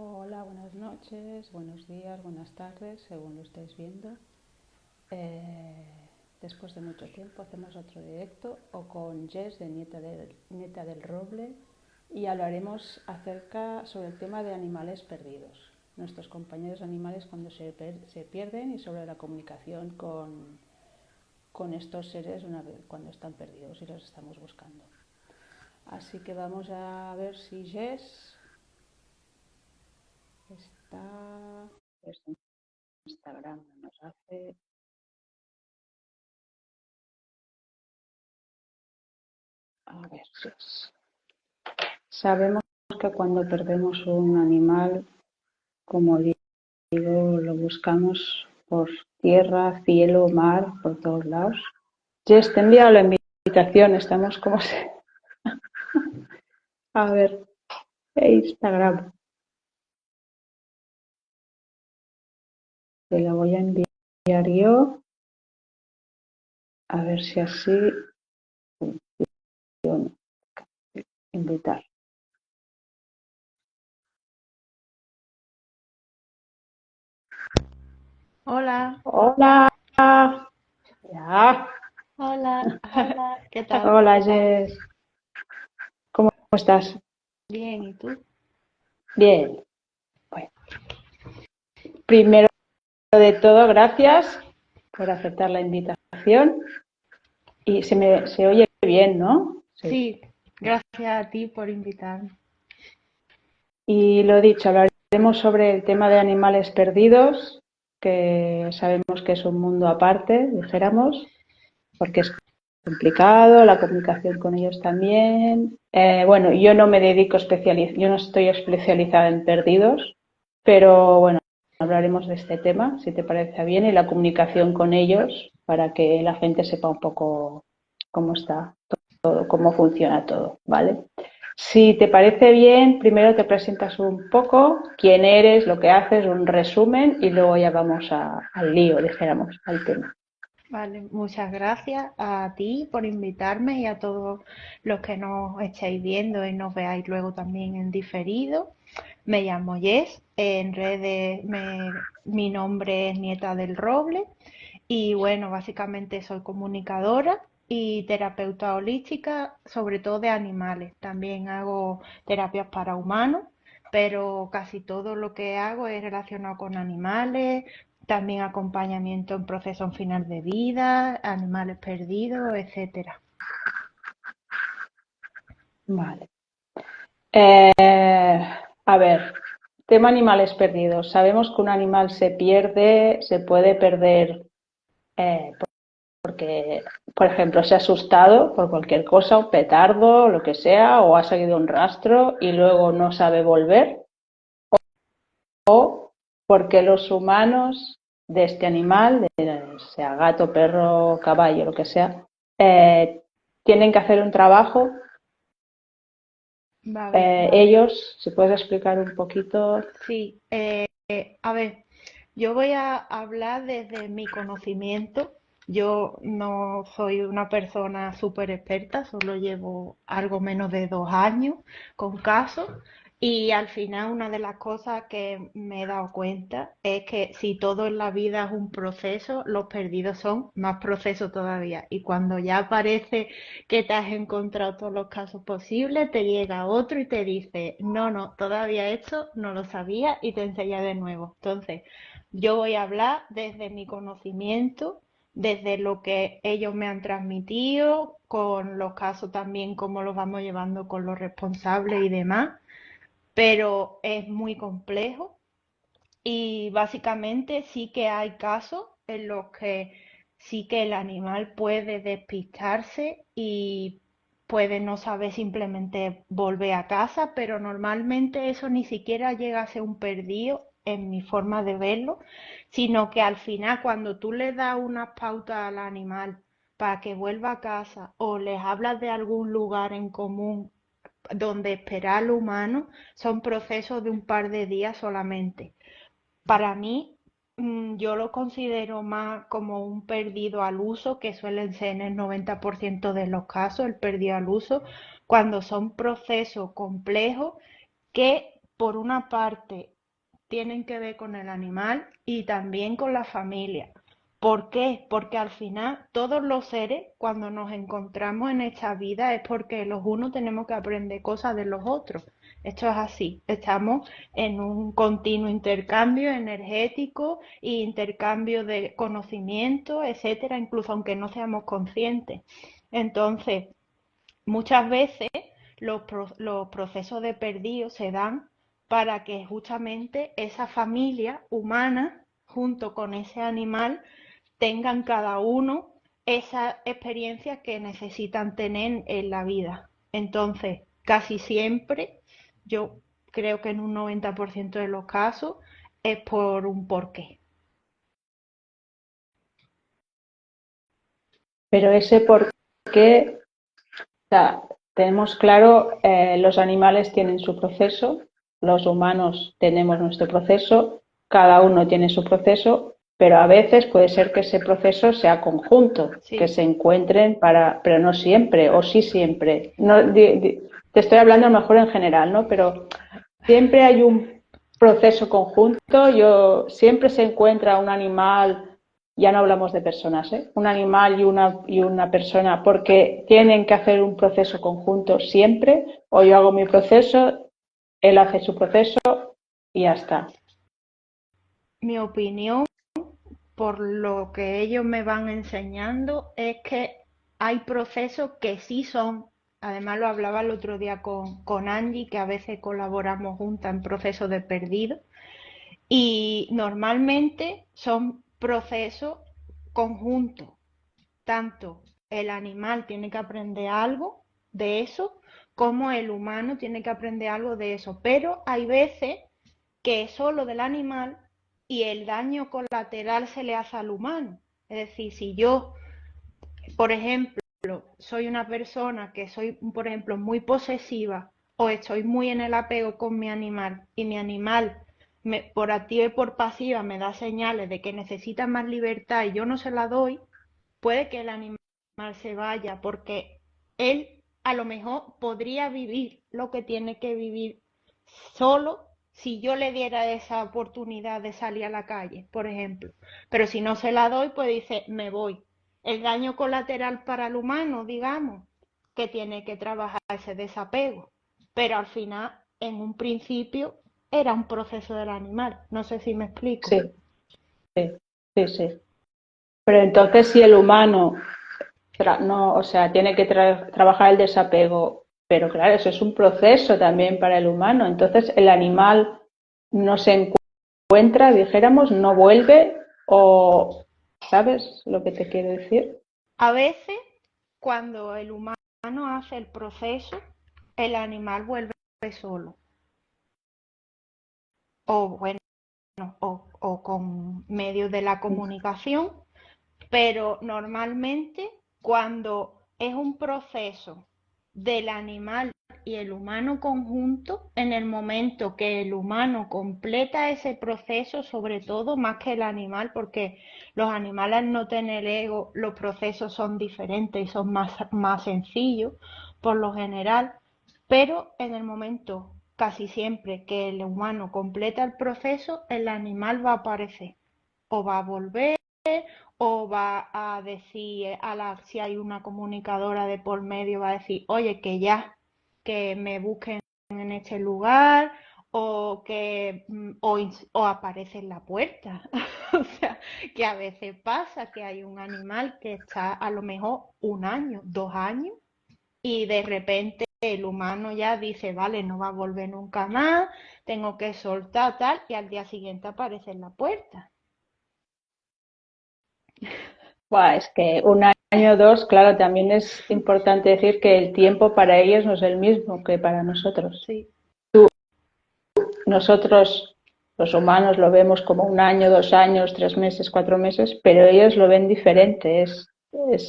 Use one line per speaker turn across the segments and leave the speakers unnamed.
Hola, buenas noches, buenos días, buenas tardes, según lo estéis viendo. Después de mucho tiempo hacemos otro directo o con Jess de Nieta del Roble y hablaremos acerca sobre el tema de animales perdidos, nuestros compañeros animales cuando se pierden y sobre la comunicación con estos seres una vez cuando están perdidos y los estamos buscando. Así que vamos a ver si Jess está... Instagram nos hace. A ver si es. Sabemos que cuando perdemos un animal, como digo, lo buscamos por tierra, cielo, mar, por todos lados. Jess, te he enviado la invitación, estamos como se... A ver, Instagram. Te la voy a enviar yo. A ver si así funciona. Invitar.
Hola,
Hola. Ya.
hola, ¿qué tal?
Hola, Jess. ¿Cómo estás?
Bien, ¿y tú?
Bien. Bueno, primero de todo, gracias por aceptar la invitación. Y se oye bien, ¿no? Sí.
Sí, gracias a ti por invitarme.
Y lo dicho, hablaremos sobre el tema de animales perdidos, que sabemos que es un mundo aparte, dijéramos, porque es complicado, la comunicación con ellos también. Bueno, yo no me dedico yo no estoy especializada en perdidos, pero bueno, hablaremos de este tema, si te parece bien, y la comunicación con ellos para que la gente sepa un poco cómo está todo, cómo funciona todo, ¿vale? Si te parece bien, primero te presentas un poco, quién eres, lo que haces, un resumen y luego ya vamos al lío, dijéramos, al tema.
Vale, muchas gracias a ti por invitarme y a todos los que nos estáis viendo y nos veáis luego también en diferido. Me llamo Jess, en redes mi nombre es Nieta del Roble y bueno, básicamente soy comunicadora y terapeuta holística, sobre todo de animales. También hago terapias para humanos, pero casi todo lo que hago es relacionado con animales, también acompañamiento en proceso en final de vida, animales perdidos, etcétera.
Vale. A ver, tema animales perdidos. Sabemos que un animal se pierde, se puede perder eh, porque, por ejemplo, se ha asustado por cualquier cosa, un petardo, lo que sea, o ha seguido un rastro y luego no sabe volver, o porque los humanos de este animal, sea gato, perro, caballo, lo que sea, eh, tienen que hacer un trabajo.
Vale,
Ellos, si puedes explicar un poquito.
sí. A ver, yo voy a hablar desde mi conocimiento. Yo no soy una persona súper experta, solo llevo algo menos de 2 años con casos y al final una de las cosas que me he dado cuenta es que si todo en la vida es un proceso, los perdidos son más procesos todavía. Y cuando ya parece que te has encontrado todos los casos posibles, te llega otro y te dice, no, no, todavía esto no lo sabía y te enseña de nuevo. Entonces, yo voy a hablar desde mi conocimiento, desde lo que ellos me han transmitido, con los casos también, cómo los vamos llevando con los responsables y demás, pero es muy complejo y básicamente sí que hay casos en los que sí que el animal puede despistarse y puede no saber simplemente volver a casa, pero normalmente eso ni siquiera llega a ser un perdido en mi forma de verlo, sino que al final cuando tú le das unas pautas al animal para que vuelva a casa o les hablas de algún lugar en común donde esperar al humano, son procesos de un par de días solamente. Para mí, yo lo considero más como un perdido al uso, que suelen ser en el 90% de los casos el perdido al uso, cuando son procesos complejos que por una parte, tienen que ver con el animal y también con la familia. ¿Por qué? Porque al final todos los seres, cuando nos encontramos en esta vida, es porque los unos tenemos que aprender cosas de los otros. Esto es así. Estamos en un continuo intercambio energético e intercambio de conocimiento, etcétera, incluso aunque no seamos conscientes. Entonces, muchas veces los procesos de perdido se dan para que justamente esa familia humana, junto con ese animal, tengan cada uno esa experiencia que necesitan tener en la vida. Entonces, casi siempre, yo creo que en un 90% de los casos, es por un porqué.
Pero ese por qué, o sea, tenemos claro, los animales tienen su proceso, los humanos tenemos nuestro proceso, cada uno tiene su proceso, pero a veces puede ser que ese proceso sea conjunto, que
Sí,
se encuentren para, pero no siempre, o sí siempre. No, te estoy hablando a lo mejor en general, ¿no? Pero siempre hay un proceso conjunto, siempre se encuentra un animal, ya no hablamos de personas, ¿eh? Un animal y una persona, porque tienen que hacer un proceso conjunto siempre, o yo hago mi proceso, él hace su proceso y ya está.
mi opinión, por lo que ellos me van enseñando, es que hay procesos que sí son, además lo hablaba el otro día con Angie, que a veces colaboramos juntas en procesos de perdido, y normalmente son procesos conjuntos, tanto el animal tiene que aprender algo de eso, como el humano tiene que aprender algo de eso, pero hay veces que es solo del animal y el daño colateral se le hace al humano. Es decir, si yo, por ejemplo, soy una persona que soy, por ejemplo, muy posesiva o estoy muy en el apego con mi animal y mi animal por activa y por pasiva me da señales de que necesita más libertad y yo no se la doy, puede que el animal se vaya porque él a lo mejor podría vivir lo que tiene que vivir solo si yo le diera esa oportunidad de salir a la calle, por ejemplo. Pero si no se la doy, pues dice, me voy. El daño colateral para el humano, digamos, que tiene que trabajar ese desapego. Pero al final, en un principio, era un proceso del animal. No sé si me explico.
Sí, sí, sí, sí. Pero entonces si el humano no, o sea, tiene que trabajar el desapego, pero claro, eso es un proceso también para el humano. Entonces el animal no se encuentra, dijéramos, no vuelve o, ¿sabes lo que te quiero decir?
A veces, cuando el humano hace el proceso, el animal vuelve solo. O bueno, o con medios de la comunicación, pero normalmente cuando es un proceso del animal y el humano conjunto, en el momento que el humano completa ese proceso, sobre todo más que el animal, porque los animales al no tener ego, los procesos son diferentes y son más sencillos por lo general, pero en el momento casi siempre que el humano completa el proceso, el animal va a aparecer o va a volver o va a decir si hay una comunicadora de por medio, va a decir, oye, que ya, que me busquen en este lugar o que o aparece en la puerta. O sea, que a veces pasa que hay un animal que está a lo mejor 1 año, 2 años y de repente el humano ya dice, vale, no va a volver nunca más, tengo que soltar tal, y al día siguiente aparece en la puerta.
Buah, es que un año o dos, claro, también es importante decir que el tiempo para ellos no es el mismo que para nosotros.
Sí,
Nosotros, los humanos, lo vemos como un año, 2 años, 3 meses, 4 meses, pero ellos lo ven diferente. Es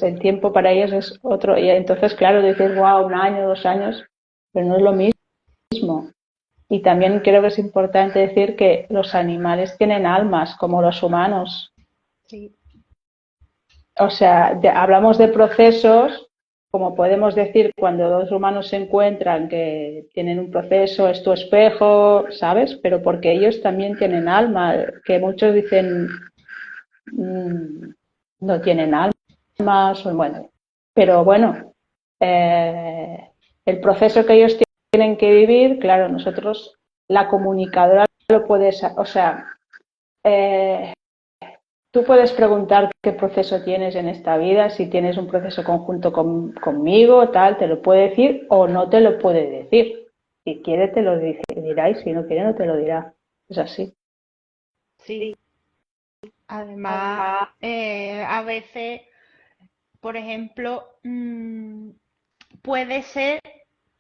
el tiempo para ellos es otro. Y entonces, claro, dices, wow, un año, 2 años, pero no es lo mismo. Y también creo que es importante decir que los animales tienen almas, como los humanos.
sí,
O sea, hablamos de procesos, como podemos decir, cuando dos humanos se encuentran que tienen un proceso, es tu espejo, ¿sabes? Pero porque ellos también tienen alma, que muchos dicen mm, no tienen alma, son bueno. Pero bueno, eh, el proceso que ellos tienen que vivir, claro, nosotros, la comunicadora lo puedes, o sea, eh, tú puedes preguntar qué proceso tienes en esta vida, si tienes un proceso conjunto conmigo, tal, te lo puede decir o no te lo puede decir. Si quiere te lo dirá y si no quiere no te lo dirá. Es así.
Sí. Además, a veces, por ejemplo, puede ser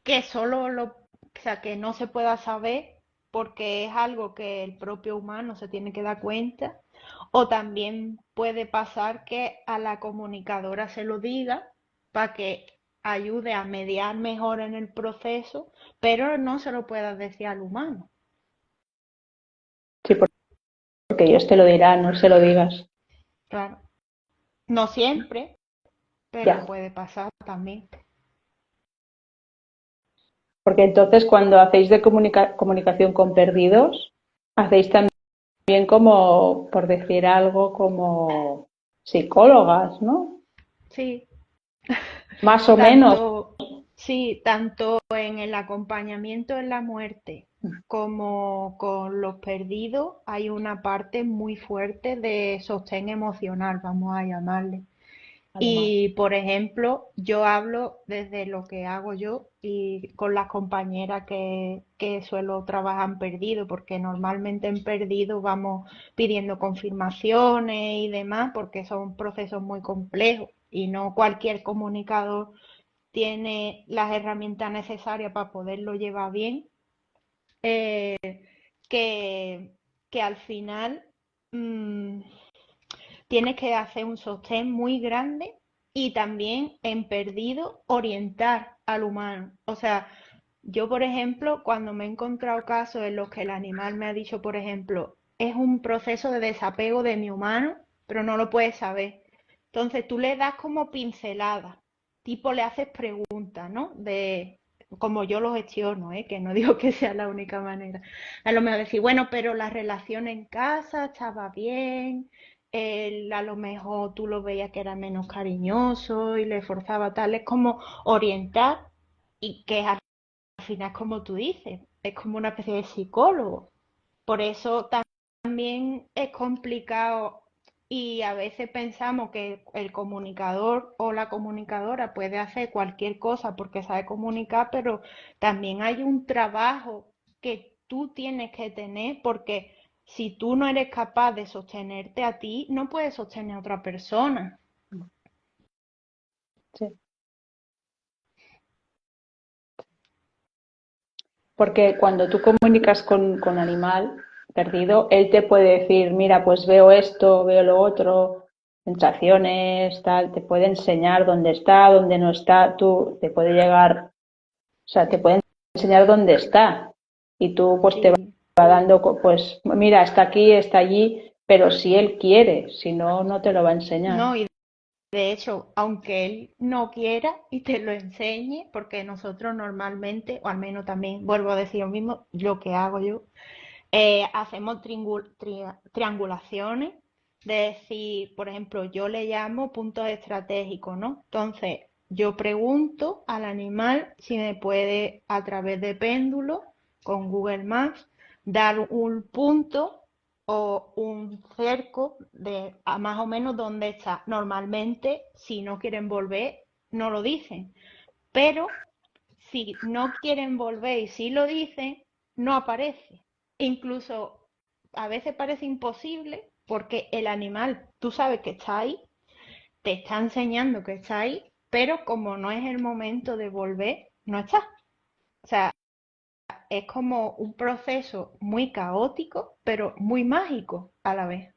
que o sea, que no se pueda saber porque es algo que el propio humano se tiene que dar cuenta, o también puede pasar que a la comunicadora se lo diga para que ayude a mediar mejor en el proceso, pero no se lo pueda decir al humano.
Sí, porque ellos te lo dirán, no se lo digas.
Claro, no siempre, pero
Ya.
puede pasar también.
Porque entonces cuando hacéis de comunicación con perdidos, hacéis también como, por decir algo, como psicólogas, ¿no?
Sí,
Más o menos.
tanto, sí, tanto en el acompañamiento en la muerte como con los perdidos hay una parte muy fuerte de sostén emocional, vamos a llamarle.
Además,
Y, por ejemplo, yo hablo desde lo que hago yo y con las compañeras que suelo trabajar en perdido, porque normalmente en perdido vamos pidiendo confirmaciones y demás, porque son procesos muy complejos y no cualquier comunicador tiene las herramientas necesarias para poderlo llevar bien, que, que al final mmm, tienes que hacer un sostén muy grande y también en perdido orientar al humano. O sea, yo, por ejemplo, cuando me he encontrado casos en los que el animal me ha dicho, por ejemplo, es un proceso de desapego de mi humano, pero no lo puedes saber. Entonces tú le das como pinceladas, tipo le haces preguntas, ¿no? De como yo lo gestiono, ¿eh? Que no digo que sea la única manera. A lo mejor decir, bueno, pero la relación en casa estaba bien, él a lo mejor tú lo veías que era menos cariñoso y le forzaba tal, es como orientar y que al final, como tú dices, es como una especie de psicólogo. Por eso también es complicado y a veces pensamos que el comunicador o la comunicadora puede hacer cualquier cosa porque sabe comunicar, pero también hay un trabajo que tú tienes que tener porque si tú no eres capaz de sostenerte a ti, no puedes sostener a otra persona.
sí. Porque cuando tú comunicas con animal perdido, él te puede decir, mira, pues veo esto, veo lo otro, sensaciones, tal, te puede enseñar dónde está, dónde no está, tú te puede llegar, o sea, te puede enseñar dónde está. Y tú pues te
Sí.
va dando, pues mira, está aquí, está allí, pero si él quiere, si no, no te lo va a enseñar.
No, y de hecho, aunque él no quiera y te lo enseñe, porque nosotros normalmente, o al menos también vuelvo a decir lo mismo, lo que hago yo, hacemos triangulaciones, de decir, por ejemplo, yo le llamo puntos estratégicos, ¿no? Entonces, yo pregunto al animal si me puede, a través de péndulo, con Google Maps, dar un punto o un cerco de a más o menos dónde está. Normalmente, si no quieren volver, no lo dicen. Pero si no quieren volver y si lo dicen, no aparece. Incluso a veces parece imposible porque el animal, tú sabes que está ahí, te está enseñando que está ahí, pero como no es el momento de volver, no está. O sea, es como un proceso muy caótico, pero muy mágico a la vez.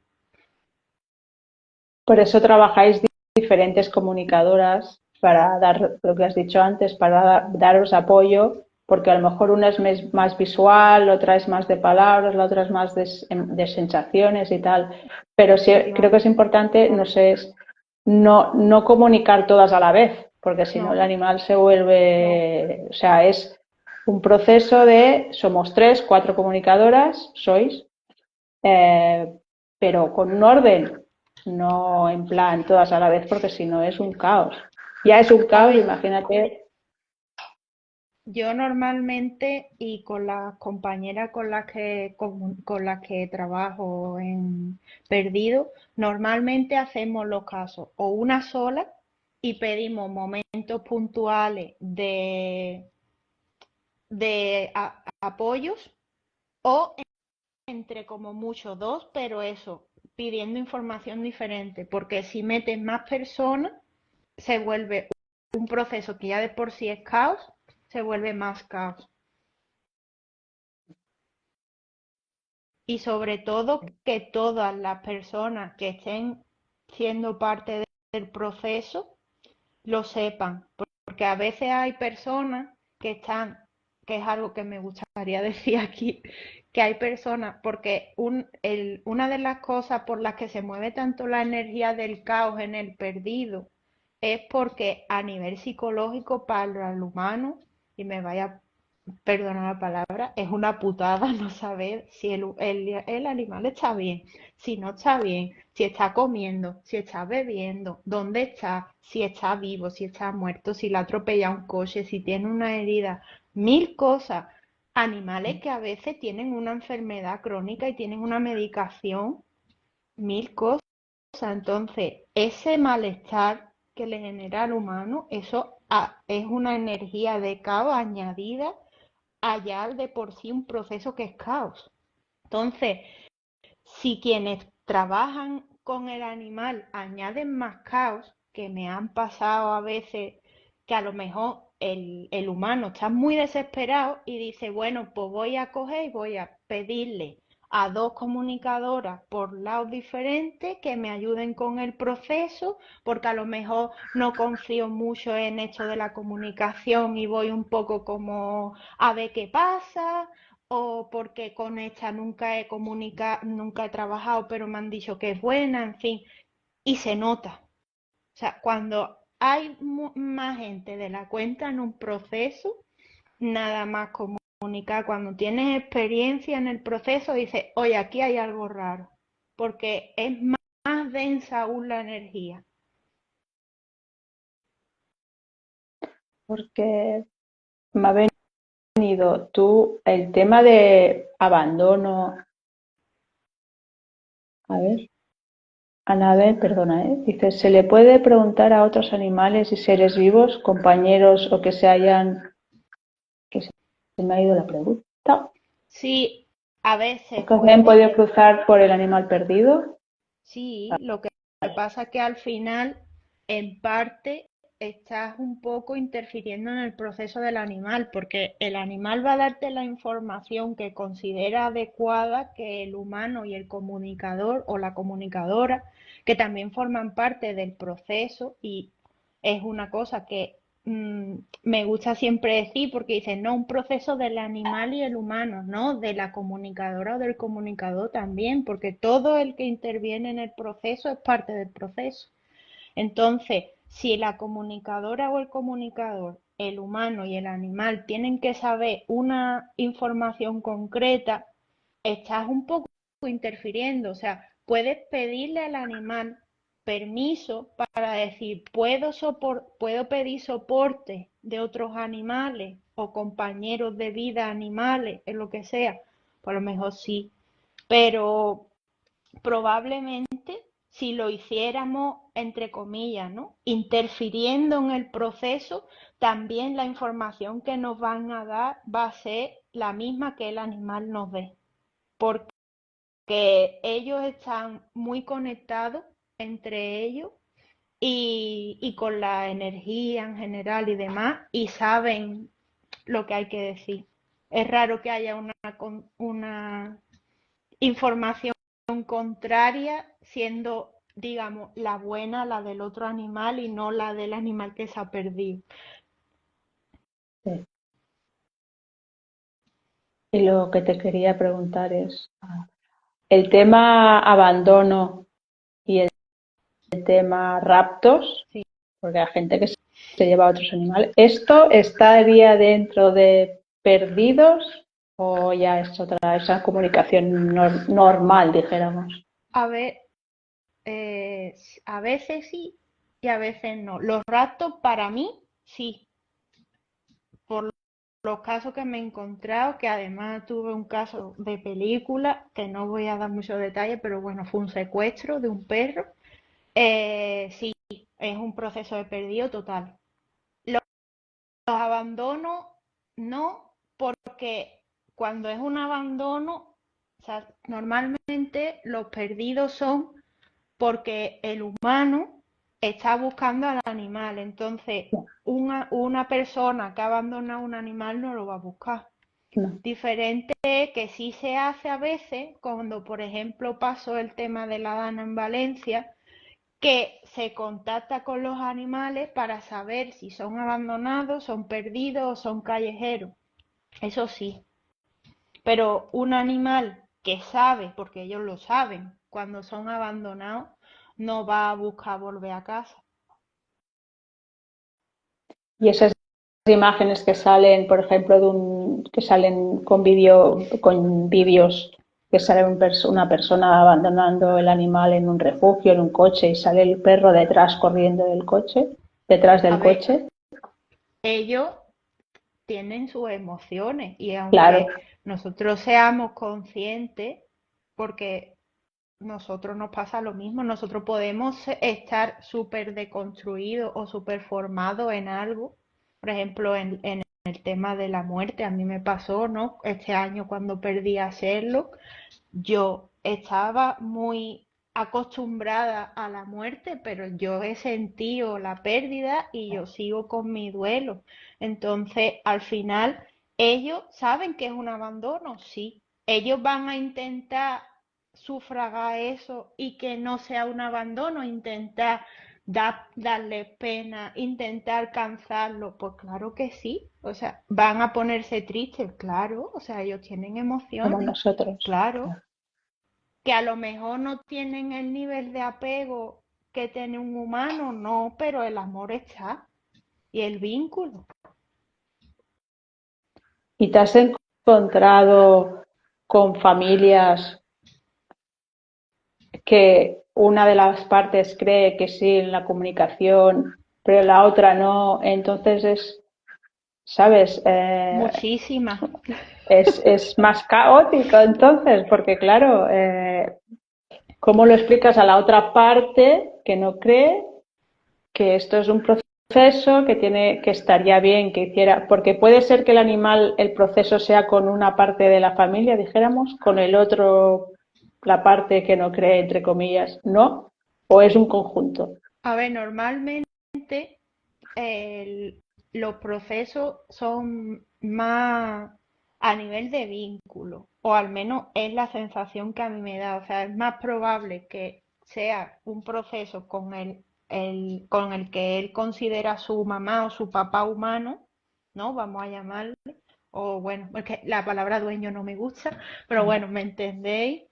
Por eso trabajáis diferentes comunicadoras para dar lo que has dicho antes, para daros apoyo, porque a lo mejor una es más visual, otra es más de palabras, la otra es más de sensaciones y tal. Pero sí, creo que es importante, no sé, no comunicar todas a la vez. porque si no el
No,
animal se
no.
vuelve, o sea, es un proceso de, somos tres, cuatro comunicadoras, sois, eh, pero con un orden, no en plan todas a la vez, porque si no es un caos. Ya es un
A
caos,
ver,
imagínate.
yo normalmente y con las compañeras con las que trabajo en Perdido, normalmente hacemos los casos o una sola y pedimos momentos puntuales de apoyos o entre como mucho dos, pero eso, pidiendo información diferente, porque si metes más personas, se vuelve un proceso que ya de por sí es caos, se vuelve más caos. Y sobre todo que todas las personas que estén siendo parte del proceso lo sepan, porque a veces hay personas que están, que es algo que me gustaría decir aquí, que hay personas, porque una de las cosas por las que se mueve tanto la energía del caos en el perdido es porque a nivel psicológico para el humano, y me vaya perdona la palabra, es una putada no saber si el animal está bien, si no está bien, si está comiendo, si está bebiendo, dónde está, si está vivo, si está muerto, si le ha atropellado un coche, si tiene una herida, mil cosas. Animales que a veces tienen una enfermedad crónica y tienen una medicación, mil cosas. Entonces, ese malestar que le genera al humano, eso es una energía de caos añadida hallar de por sí un proceso que es caos. Entonces, si quienes trabajan con el animal añaden más caos, que me han pasado a veces que a lo mejor el humano está muy desesperado y dice, bueno, pues voy a coger y voy a pedirle a dos comunicadoras por lados diferentes que me ayuden con el proceso, porque a lo mejor no confío mucho en esto de la comunicación y voy un poco como a ver qué pasa, o porque con esta nunca he trabajado, pero me han dicho que es buena, en fin, y se nota. O sea, cuando hay más gente de la cuenta en un proceso, nada más comunicar. Cuando tienes experiencia en el proceso, dices, oye, aquí hay algo raro, porque es más densa aún la energía.
Porque me ha venido tú el tema de abandono. A ver, Anabel, perdona, ¿eh? Dice, ¿se le puede preguntar a otros animales y seres vivos, compañeros o que se hayan, que se me ha ido la pregunta,
Sí, a
o
veces
que se hayan
puede.
podido cruzar por el animal perdido?
Sí, lo que pasa es que al final, en parte, estás un poco interfiriendo en el proceso del animal, porque el animal va a darte la información que considera adecuada que el humano y el comunicador o la comunicadora, que también forman parte del proceso, y es una cosa que me gusta siempre decir, porque dicen, no, un proceso del animal y el humano, no, de la comunicadora o del comunicador también, porque todo el que interviene en el proceso es parte del proceso. Entonces, si la comunicadora o el comunicador, el humano y el animal tienen que saber una información concreta, estás un poco interfiriendo. O sea, puedes pedirle al animal permiso para decir, puedo pedir soporte de otros animales o compañeros de vida animales, en lo que sea. Por lo mejor sí, pero probablemente si lo hiciéramos, entre comillas, ¿no? Interfiriendo en el proceso, también la información que nos van a dar va a ser la misma que el animal nos dé, porque ellos están muy conectados entre ellos y con la energía en general y demás, y saben lo que hay que decir. Es raro que haya una información contraria siendo, digamos, la buena, la del otro animal y no la del animal que se ha perdido.
Sí. Y lo que te quería preguntar es, el tema abandono y el tema raptos,
Sí.
porque hay gente que se lleva a otros animales. ¿Esto estaría dentro de perdidos o ya es otra, esa comunicación normal, dijéramos?
A ver, eh, a veces sí y a veces no. Los raptos para mí sí, por los casos que me he encontrado, que además tuve un caso de película, que no voy a dar muchos detalles, pero bueno, fue un secuestro de un perro. Sí, es un proceso de perdido total. Los abandonos no, porque cuando es un abandono, o sea, normalmente los perdidos son porque el humano está buscando al animal. Entonces, una persona que abandona un animal no lo va a buscar.
No.
Diferente que sí se hace a veces, cuando por ejemplo pasó el tema de la Dana en Valencia, que se contacta con los animales para saber si son abandonados, son perdidos o son callejeros. Eso sí, pero un animal que sabe, porque ellos lo saben, cuando son abandonados, no va a buscar volver a casa.
Y esas imágenes que salen, por ejemplo, que salen con vídeos que sale una persona abandonando el animal en un refugio, en un coche, y sale el perro detrás corriendo detrás
A
del
ver,
coche.
ellos tienen sus emociones y
Claro,
aunque nosotros seamos conscientes, porque nosotros nos pasa lo mismo, nosotros podemos estar súper deconstruidos o súper formados en algo, por ejemplo, en el tema de la muerte, a mí me pasó, ¿no? Este año cuando perdí a Sherlock, yo estaba muy acostumbrada a la muerte, pero yo he sentido la pérdida y yo sigo con mi duelo. Entonces, al final, ellos saben que es un abandono, sí. Ellos van a intentar sufragar eso y que no sea un abandono, intentar darle pena, intentar alcanzarlo, pues claro que sí. O sea, van a ponerse tristes, claro. O sea, ellos tienen
como
emociones,
nosotros.
claro, que a lo mejor no tienen el nivel de apego que tiene un humano, no, pero el amor está y el vínculo.
¿Y te has encontrado con familias que una de las partes cree que sí en la comunicación, pero la otra no? Entonces ¿sabes?
Muchísimas.
Es más caótico entonces, porque claro, ¿cómo lo explicas a la otra parte que no cree que esto es un proceso que estaría bien que hiciera? Porque puede ser que el animal, el proceso sea con una parte de la familia, dijéramos, con el otro, la parte que no cree, entre comillas, ¿no? ¿O es un conjunto?
A ver, normalmente el- los procesos son más a nivel de vínculo, o al menos es la sensación que a mí me da. O sea, es más probable que sea un proceso con el que él considera su mamá o su papá humano, ¿no? Vamos a llamarle, o bueno, es que la palabra dueño no me gusta, pero bueno, ¿me entendéis?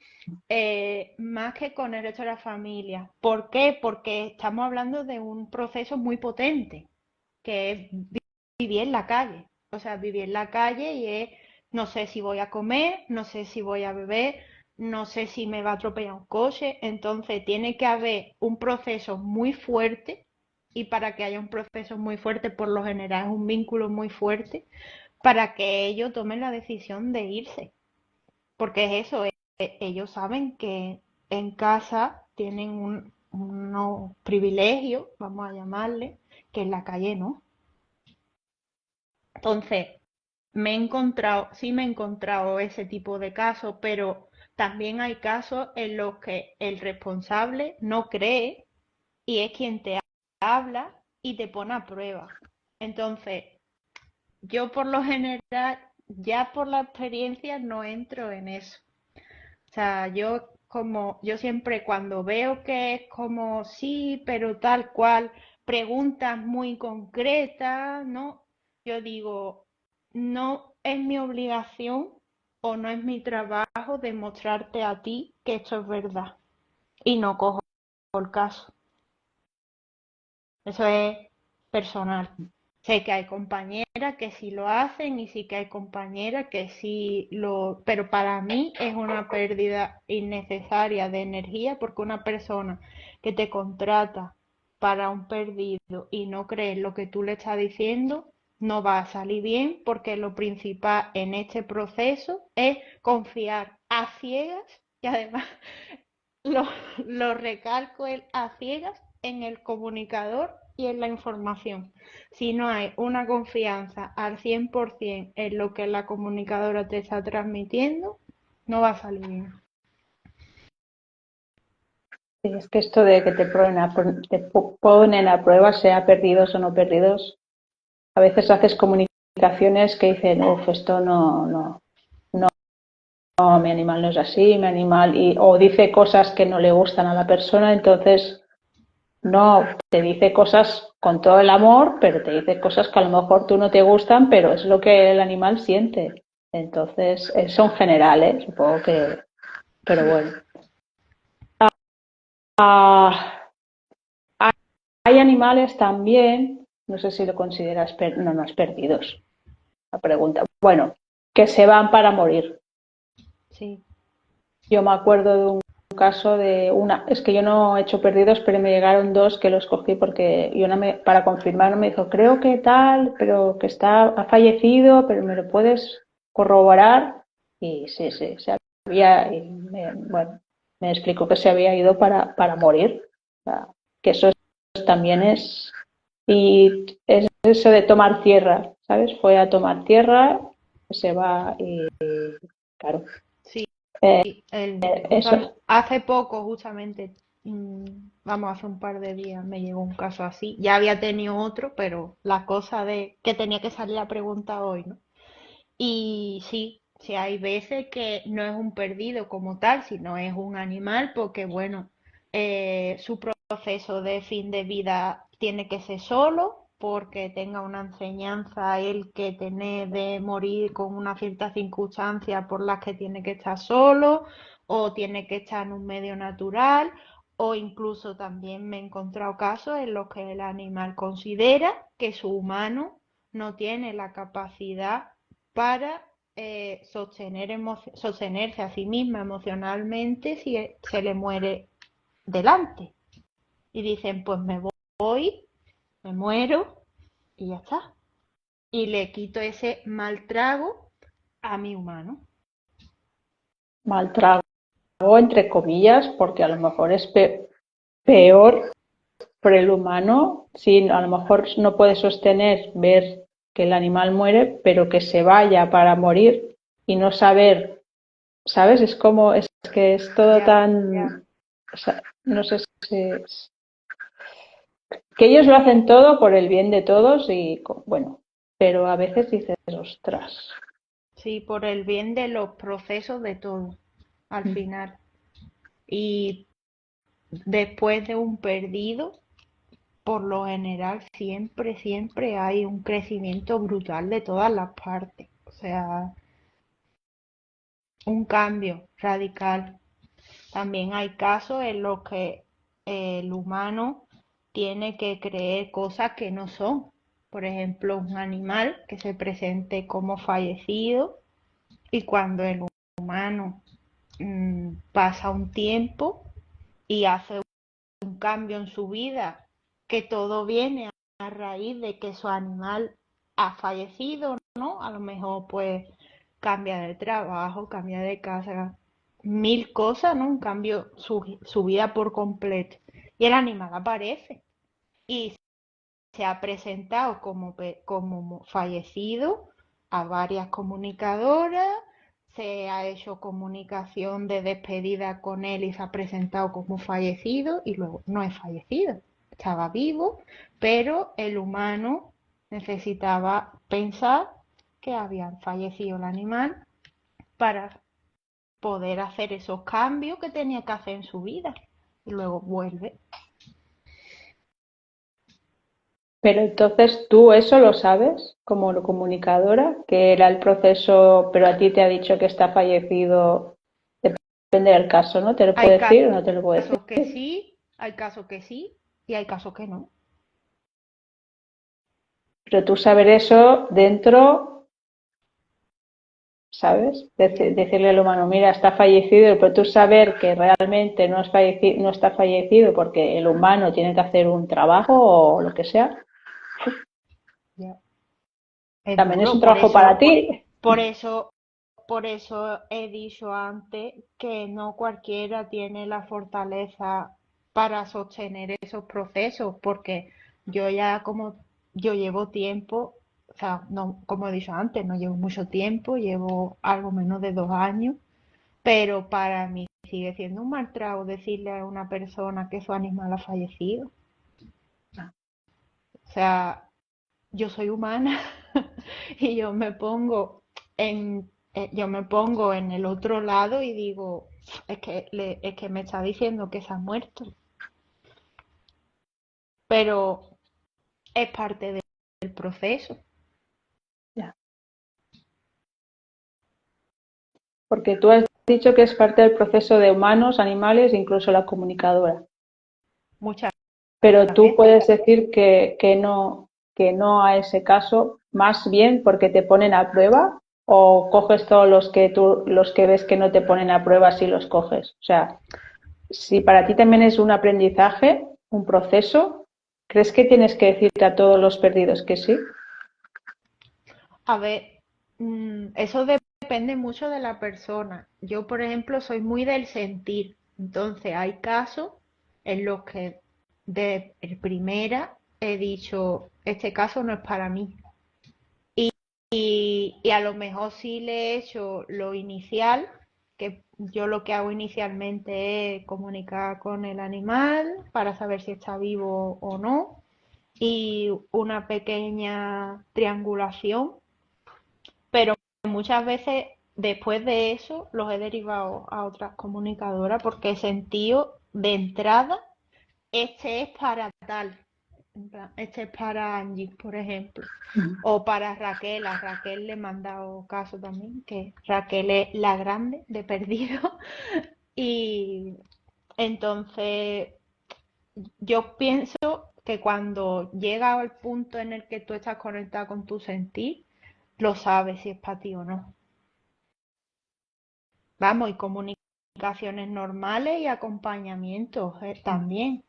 Más que con el resto de la familia. ¿Por qué? Porque estamos hablando de un proceso muy potente, que es vivir en la calle. O sea, vivir en la calle y es, no sé si voy a comer, no sé si voy a beber, no sé si me va a atropellar un coche. Entonces tiene que haber un proceso muy fuerte y para que haya un proceso muy fuerte, por lo general es un vínculo muy fuerte, para que ellos tomen la decisión de irse. Porque es eso, ellos saben que en casa tienen unos privilegios, vamos a llamarle, que en la calle no. Entonces, sí me he encontrado ese tipo de casos, pero también hay casos en los que el responsable no cree y es quien te habla y te pone a prueba. Entonces, yo por lo general, ya por la experiencia, no entro en eso. O sea, yo siempre cuando veo que es como sí, pero tal cual, preguntas muy concretas, ¿no? Yo digo, no es mi obligación o no es mi trabajo demostrarte a ti que esto es verdad. Y no cojo el caso. Eso es, personal. Sé que hay compañeras que sí lo hacen y sí que hay compañeras que sí lo... Pero para mí es una pérdida innecesaria de energía porque una persona que te contrata para un perdido y no cree en lo que tú le estás diciendo, no va a salir bien porque lo principal en este proceso es confiar a ciegas y además lo, lo recalco el a ciegas en el comunicador y en la información. Si no hay una confianza al 100% en lo que la comunicadora te está transmitiendo, no va a salir bien.
Sí, es que esto de que ponen a prueba, sea perdidos o no perdidos, a veces haces comunicaciones que dicen, uff, esto no, mi animal no es así, mi animal, o dice cosas que no le gustan a la persona, entonces no, te dice cosas con todo el amor, pero te dice cosas que a lo mejor tú no te gustan, pero es lo que el animal siente. Entonces, son generales, supongo que, pero bueno. Ah, hay animales también, no sé si lo consideras, no, no es perdidos, la pregunta. Bueno, que se van para morir.
Sí,
Yo me acuerdo de un caso de una, es que yo no he hecho perdidos, pero me llegaron dos que los cogí porque y una para confirmar me dijo, creo que tal, pero que ha fallecido, pero me lo puedes corroborar. Y sí, sí, se había, bueno, me explicó que se había ido para morir. O sea, que eso también es, y es eso de tomar tierra, ¿sabes? Fue a tomar tierra, se va y claro,
sí.
eh,
Justamente,
eso.
hace poco, justamente, vamos, hace un par de días me llegó un caso así. Ya había tenido otro, pero la cosa de que tenía que salir la pregunta hoy, ¿no? Y sí, sí hay veces que no es un perdido como tal, sino es un animal porque, bueno, su proceso de fin de vida tiene que ser solo, porque tenga una enseñanza él que tiene de morir con una cierta circunstancia por las que tiene que estar solo, o tiene que estar en un medio natural, o incluso también me he encontrado casos en los que el animal considera que su humano no tiene la capacidad para sostenerse a sí misma emocionalmente si se le muere delante. Y dicen, pues me voy, me muero y ya está. Y le quito ese mal trago a mi humano.
Mal trago, entre comillas, porque a lo mejor es peor por el humano, si a lo mejor no puede sostener ver que el animal muere, pero que se vaya para morir y no saber, ¿sabes? Es como, es que es todo
Ya,
tan, o sea, no sé si es, que ellos lo hacen todo por el bien de todos y bueno, pero a veces dices, ostras.
sí, por el bien de los procesos de todo, al final. Y después de un perdido, por lo general, siempre, siempre hay un crecimiento brutal de todas las partes. O sea, un cambio radical. También hay casos en los que el humano tiene que creer cosas que no son. Por ejemplo, un animal que se presente como fallecido y cuando el humano pasa un tiempo y hace un cambio en su vida, que todo viene a raíz de que su animal ha fallecido, ¿no? A lo mejor pues cambia de trabajo, cambia de casa, mil cosas, ¿no? Un cambio, su vida por completo. Y el animal aparece y se ha presentado como fallecido a varias comunicadoras, se ha hecho comunicación de despedida con él y se ha presentado como fallecido y luego no es fallecido, estaba vivo, pero el humano necesitaba pensar que había fallecido el animal para poder hacer esos cambios que tenía que hacer en su vida y luego vuelve.
Pero entonces tú eso lo sabes como comunicadora, que era el proceso, pero a ti te ha dicho que está fallecido, depende del caso, ¿no? ¿Te lo
Hay
puedo decir o no te lo puedo decir?
casos que sí, hay casos que sí y hay casos que no.
Pero tú saber eso dentro, ¿sabes? Decirle al humano, mira, está fallecido, pero tú saber que realmente no está fallecido porque el humano tiene que hacer un trabajo o lo que sea,
Ya. Es
también es
duro,
un trabajo para ti.
por eso, por eso he dicho antes que no cualquiera tiene la fortaleza para sostener esos procesos, porque yo llevo tiempo, o sea, no, como he dicho antes, no llevo mucho tiempo, llevo algo menos de 2 años, pero para mí sigue siendo un mal trago decirle a una persona que su animal ha fallecido. O sea, yo soy humana y yo me pongo en el otro lado y digo, es que me está diciendo que se ha muerto, pero es parte del proceso.
Ya. Porque tú has dicho que es parte del proceso de humanos, animales, incluso la comunicadora.
Muchas
Pero tú
veces.
puedes decir que no a ese caso, más bien porque te ponen a prueba o coges todos los que ves que no te ponen a prueba si los coges. O sea, si para ti también es un aprendizaje, un proceso, ¿crees que tienes que decirte a todos los perdidos que sí?
A ver, eso depende mucho de la persona. Yo, por ejemplo, soy muy del sentir. Entonces, hay casos en los que de primera he dicho, este caso no es para mí. Y a lo mejor sí le he hecho lo inicial, que yo lo que hago inicialmente es comunicar con el animal para saber si está vivo o no, y una pequeña triangulación, pero muchas veces después de eso los he derivado a otras comunicadoras porque he sentido de entrada, este es para tal, en plan, este es para Angie, por ejemplo. O para Raquel, a Raquel le he mandado caso también, que Raquel es la grande de perdido. Y entonces yo pienso que cuando llega al punto en el que tú estás conectado con tu sentir, lo sabes si es para ti o no. Vamos, y comunicaciones normales y acompañamientos también.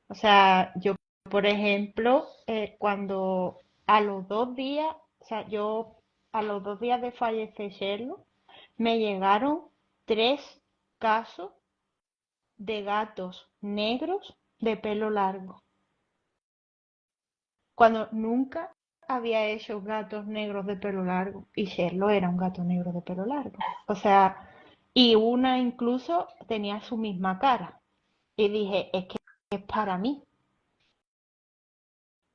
O sea, yo, por ejemplo, cuando a los 2 días, o sea, yo a los 2 días de fallecerlo, me llegaron 3 casos de gatos negros de pelo largo, cuando nunca había hecho gatos negros de pelo largo, y Sherlo era un gato negro de pelo largo. O sea, y una incluso tenía su misma cara. Y dije, es que es para mí.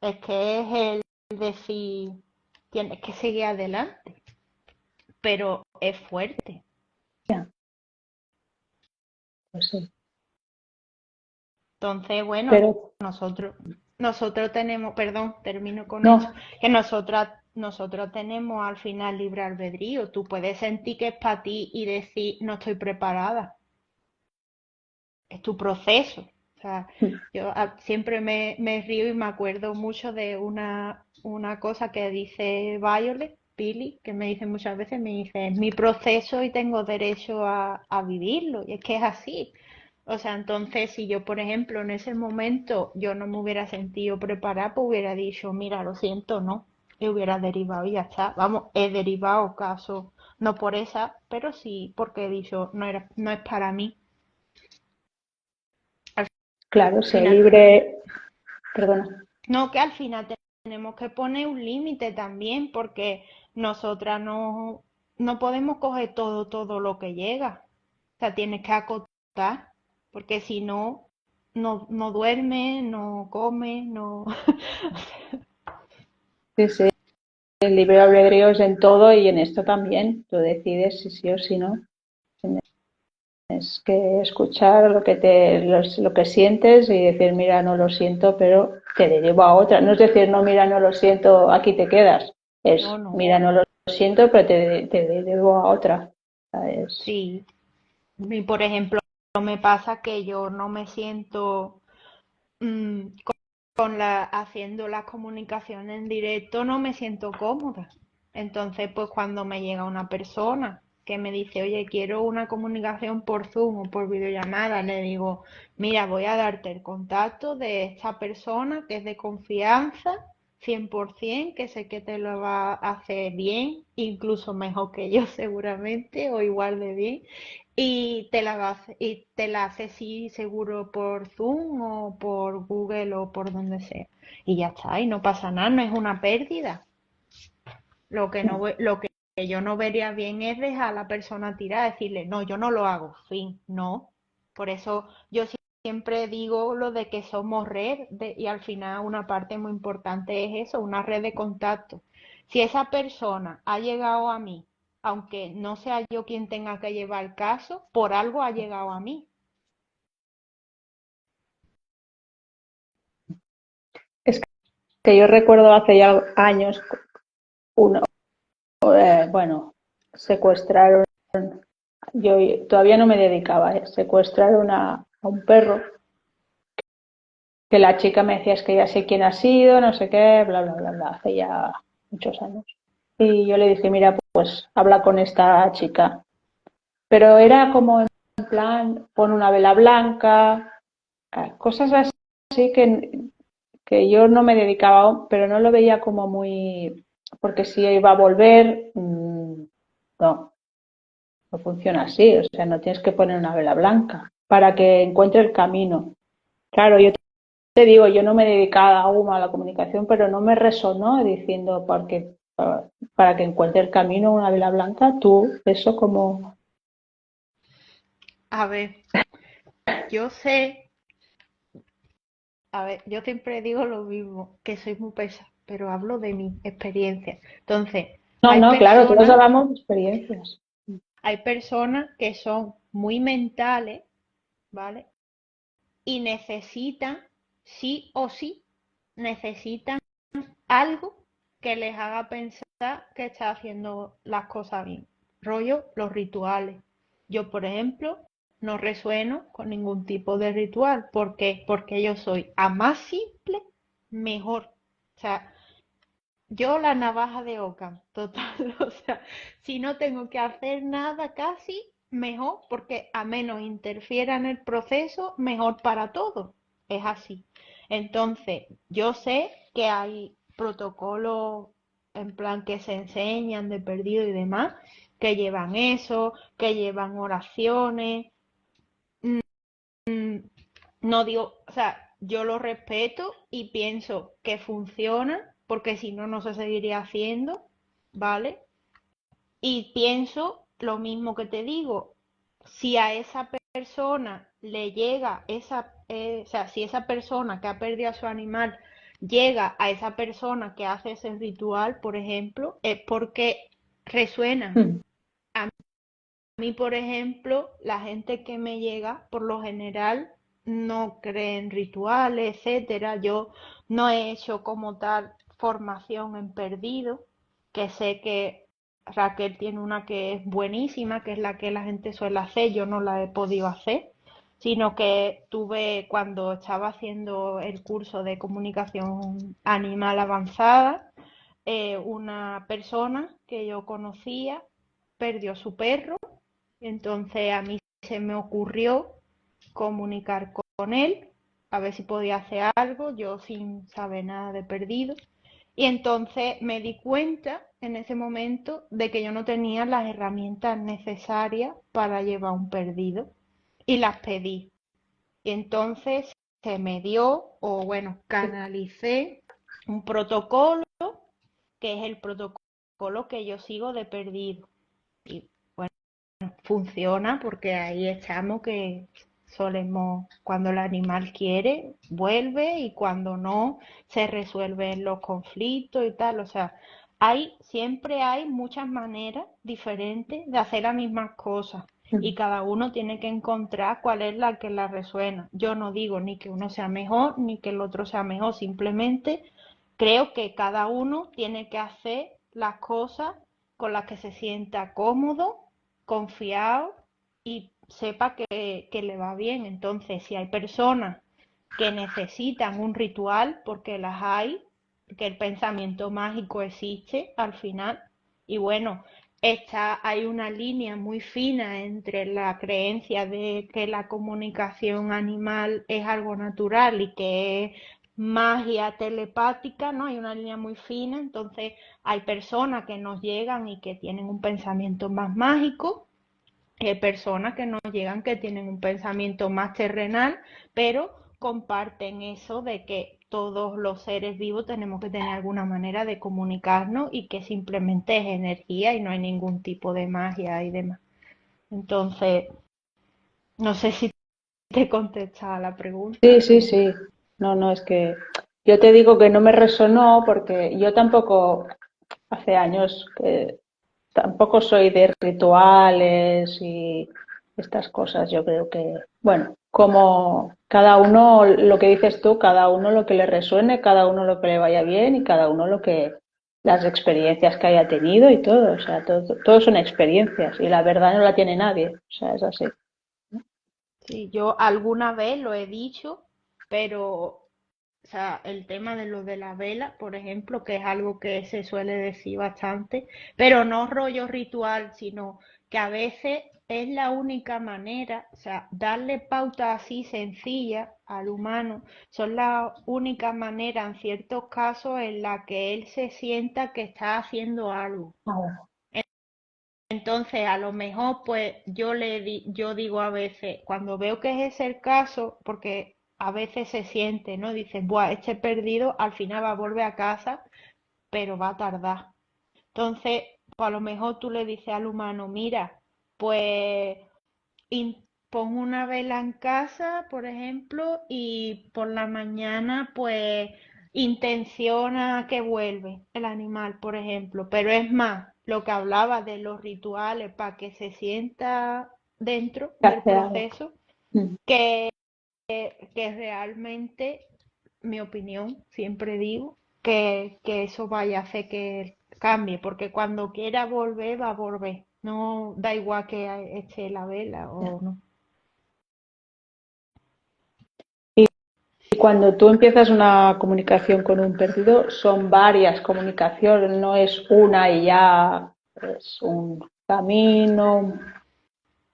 Es que es el decir, tienes que seguir adelante, pero es fuerte.
Ya, pues sí.
Entonces, bueno,
Pero
nosotros tenemos, perdón, termino con esto,
no,
que nosotros tenemos al final libre albedrío. Tú puedes sentir que es para ti y decir, no estoy preparada. Es tu proceso. O sea, yo siempre me río y me acuerdo mucho de una cosa que dice Violet, Billy, que me dice muchas veces, me dice, es mi proceso y tengo derecho a vivirlo. Y es que es así. O sea, entonces si yo, por ejemplo, en ese momento yo no me hubiera sentido preparada, pues hubiera dicho, mira, lo siento, no. Y hubiera derivado y ya está. Vamos, he derivado casos, no por esa, pero sí porque he dicho, no es para mí. Al
claro, sé
final,
libre, perdona.
no, que al final tenemos que poner un límite también, porque nosotras no podemos coger todo lo que llega. O sea, tienes que acotar, porque si no, no duerme, no come, no.
Sí, sí, el libre albedrío es en todo y en esto también. Tú decides si sí o si no. Tienes que escuchar lo que sientes y decir, mira, no lo siento, pero te derivo a otra. No es decir, no, mira, no lo siento, aquí te quedas.
No,
Es,
no.
mira, no lo siento, pero te derivo a otra. ¿Sabes?
Sí. Y por ejemplo, me pasa que yo no me siento haciendo las comunicaciones en directo no me siento cómoda. Entonces, pues cuando me llega una persona que me dice, oye, quiero una comunicación por Zoom o por videollamada, le digo, mira, voy a darte el contacto de esta persona que es de confianza, 100%, que sé que te lo va a hacer bien, incluso mejor que yo seguramente, o igual de bien, y te la hace sí seguro por Zoom o por Google o por donde sea. Y ya está, y no pasa nada, no es una pérdida. Lo que yo no vería bien es dejar a la persona tirada, decirle, no, yo no lo hago, fin, no. Por eso yo siempre digo lo de que somos y al final una parte muy importante es eso, una red de contacto. Si esa persona ha llegado a mí, aunque no sea yo quien tenga que llevar el caso, por algo ha llegado a mí.
Es que yo recuerdo hace ya años, uno, bueno, secuestraron, yo todavía no me dedicaba, secuestraron a un perro, que la chica me decía, es que ya sé quién ha sido, no sé qué, bla, bla, bla, bla, hace ya muchos años. Y yo le dije, mira, pues habla con esta chica. Pero era como en plan, pon una vela blanca, cosas así que yo no me dedicaba, pero no lo veía como muy, porque si iba a volver, no, no funciona así, o sea, no tienes que poner una vela blanca para que encuentre el camino. Claro, yo te digo, yo no me dedicaba aún a la comunicación, pero no me resonó diciendo porque para que encuentre el camino una vela blanca, tú, eso como...
A ver, yo sé, a ver, yo siempre digo lo mismo, que soy muy pesa, pero hablo de mi experiencia. Entonces,
No,
hay
no, claro, todos
personas
hablamos de experiencias.
Hay personas que son muy mentales, ¿vale? Y necesitan, sí o sí, necesitan algo que les haga pensar que está haciendo las cosas bien. Rollo, los rituales. Yo, por ejemplo, no resueno con ningún tipo de ritual. ¿Por qué? Porque yo soy a más simple, mejor. O sea, yo la navaja de Ockham, total, o sea, si no tengo que hacer nada casi, mejor, porque a menos interfiera en el proceso, mejor para todos. Es así. Entonces, yo sé que hay protocolos en plan que se enseñan de perdido y demás, que llevan eso, que llevan oraciones. No digo, o sea, yo lo respeto y pienso que funciona, porque si no, no se seguiría haciendo, ¿vale? Y pienso lo mismo que te digo, si a esa persona le llega o sea, si esa persona que ha perdido a su animal llega a esa persona que hace ese ritual, por ejemplo, es porque resuena.
Mm.
A mí, por ejemplo, la gente que me llega, por lo general, no cree en rituales, etcétera. Yo no he hecho como tal formación en perdido, que sé que Raquel tiene una que es buenísima, que es la que la gente suele hacer, yo no la he podido hacer, sino que tuve cuando estaba haciendo el curso de comunicación animal avanzada, una persona que yo conocía perdió su perro. Entonces a mí se me ocurrió comunicar con él, a ver si podía hacer algo, yo sin saber nada de perdido. Y entonces me di cuenta en ese momento de que yo no tenía las herramientas necesarias para llevar un perdido y las pedí. Y entonces se me dio, o bueno, canalicé un protocolo que es el protocolo que yo sigo de perdido. Y bueno, funciona porque ahí estamos que solemos, cuando el animal quiere, vuelve y cuando no, se resuelven los conflictos y tal. O sea, siempre hay muchas maneras diferentes de hacer las mismas cosas y cada uno tiene que encontrar cuál es la que la resuena. Yo no digo ni que uno sea mejor ni que el otro sea mejor, simplemente creo que cada uno tiene que hacer las cosas con las que se sienta cómodo, confiado y sepa que le va bien. Entonces, si hay personas que necesitan un ritual porque las hay, que el pensamiento mágico existe al final. Y bueno, hay una línea muy fina entre la creencia de que la comunicación animal es algo natural y que es magia telepática, ¿no? Hay una línea muy fina, entonces hay personas que nos llegan y que tienen un pensamiento más mágico, personas que nos llegan que tienen un pensamiento más terrenal, pero comparten eso de que todos los seres vivos tenemos que tener alguna manera de comunicarnos y que simplemente es energía y no hay ningún tipo de magia y demás. Entonces, no sé si te contesta la
Sí,
pregunta
sí,
o...
sí. No, no, es que yo te digo que no me resonó porque yo tampoco, hace años que tampoco soy de rituales y estas cosas. Yo creo que, bueno, como cada uno, lo que dices tú, cada uno lo que le resuene, cada uno lo que le vaya bien y cada uno lo que, las experiencias que haya tenido y todo. O sea, todo son experiencias y la verdad no la tiene nadie. O sea, es así.
Sí, yo alguna vez lo he dicho, pero o sea, el tema de lo de la vela, por ejemplo, que es algo que se suele decir bastante, pero no rollo ritual, sino que a veces es la única manera, o sea, darle pauta así sencilla al humano, son la única manera en ciertos casos en la que él se sienta que está haciendo algo.
Ahora.
Entonces, a lo mejor, pues yo digo a veces, cuando veo que es el caso, porque a veces se siente, ¿no? Dices, buah, este perdido al final va a volver a casa, pero va a tardar. Entonces, pues a lo mejor tú le dices al humano, mira, pues pon una vela en casa, por ejemplo, y por la mañana, pues intenciona que vuelve el animal, por ejemplo. Pero es más, lo que hablaba de los rituales para que se sienta dentro
Que
del
hace algo.
proceso,
Mm.
que, que realmente, mi opinión, siempre digo, que eso vaya a hacer que cambie, porque cuando quiera volver, va a volver. No da igual que esté la vela
Ya.
o no.
Y cuando tú empiezas una comunicación con un perdido, son varias comunicaciones, no es una y ya, es un camino.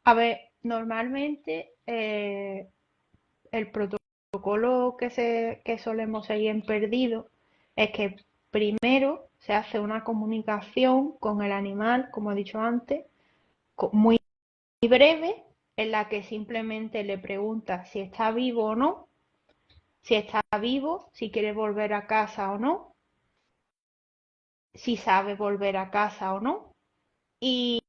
A ver, normalmente el protocolo que solemos seguir en Perdido es que primero se hace una comunicación con el animal, como he dicho antes, muy breve, en la que simplemente le pregunta si está vivo o no, si está vivo, si quiere volver a casa o no, si sabe volver a casa o no. Y,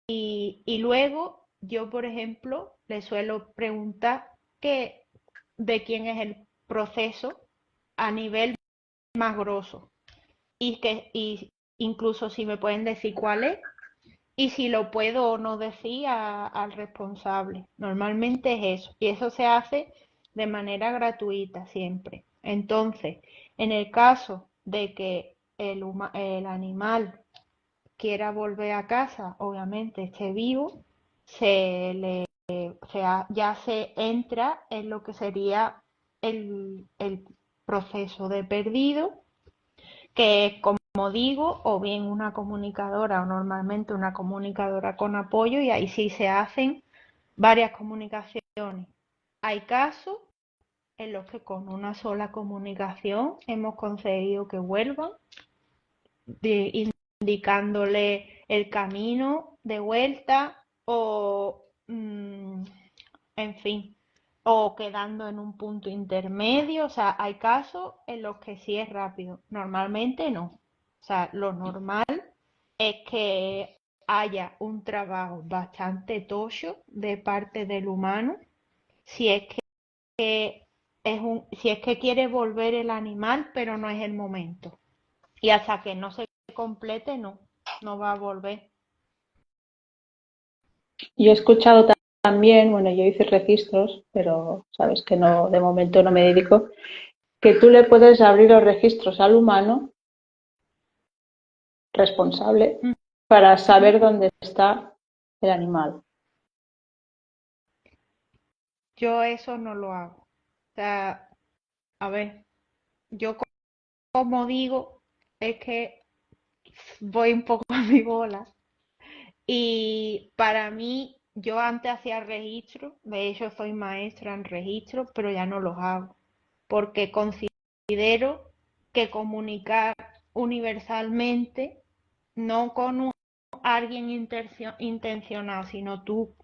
y luego yo, por ejemplo, le suelo preguntar que, de quién es el proceso a nivel más grosso y incluso si me pueden decir cuál es y si lo puedo o no decir al responsable. Normalmente es eso y eso se hace de manera gratuita siempre. Entonces, en el caso de que el animal quiera volver a casa, obviamente esté vivo, se le, ya se entra en lo que sería el proceso de perdido, que es, como digo, o bien una comunicadora o normalmente una comunicadora con apoyo y ahí sí se hacen varias comunicaciones. Hay casos en los que con una sola comunicación hemos conseguido que vuelvan, indicándole el camino de vuelta o, en fin, o quedando en un punto intermedio. O sea, hay casos en los que sí es rápido, normalmente no. O sea, lo normal es que haya un trabajo bastante tocho de parte del humano si es que si es que quiere volver el animal, pero no es el momento. Y hasta que no se complete, no, no va a volver.
Yo he escuchado también, bueno, yo hice registros, pero sabes que no, de momento no me dedico, que tú le puedes abrir los registros al humano responsable para saber dónde está el animal.
Yo eso no lo hago. O sea, a ver, yo como digo, es que voy un poco a mi bola. Y para mí, yo antes hacía registro, de hecho soy maestra en registro, pero ya no los hago, porque considero que comunicar universalmente, no con alguien intencionado, sino tú,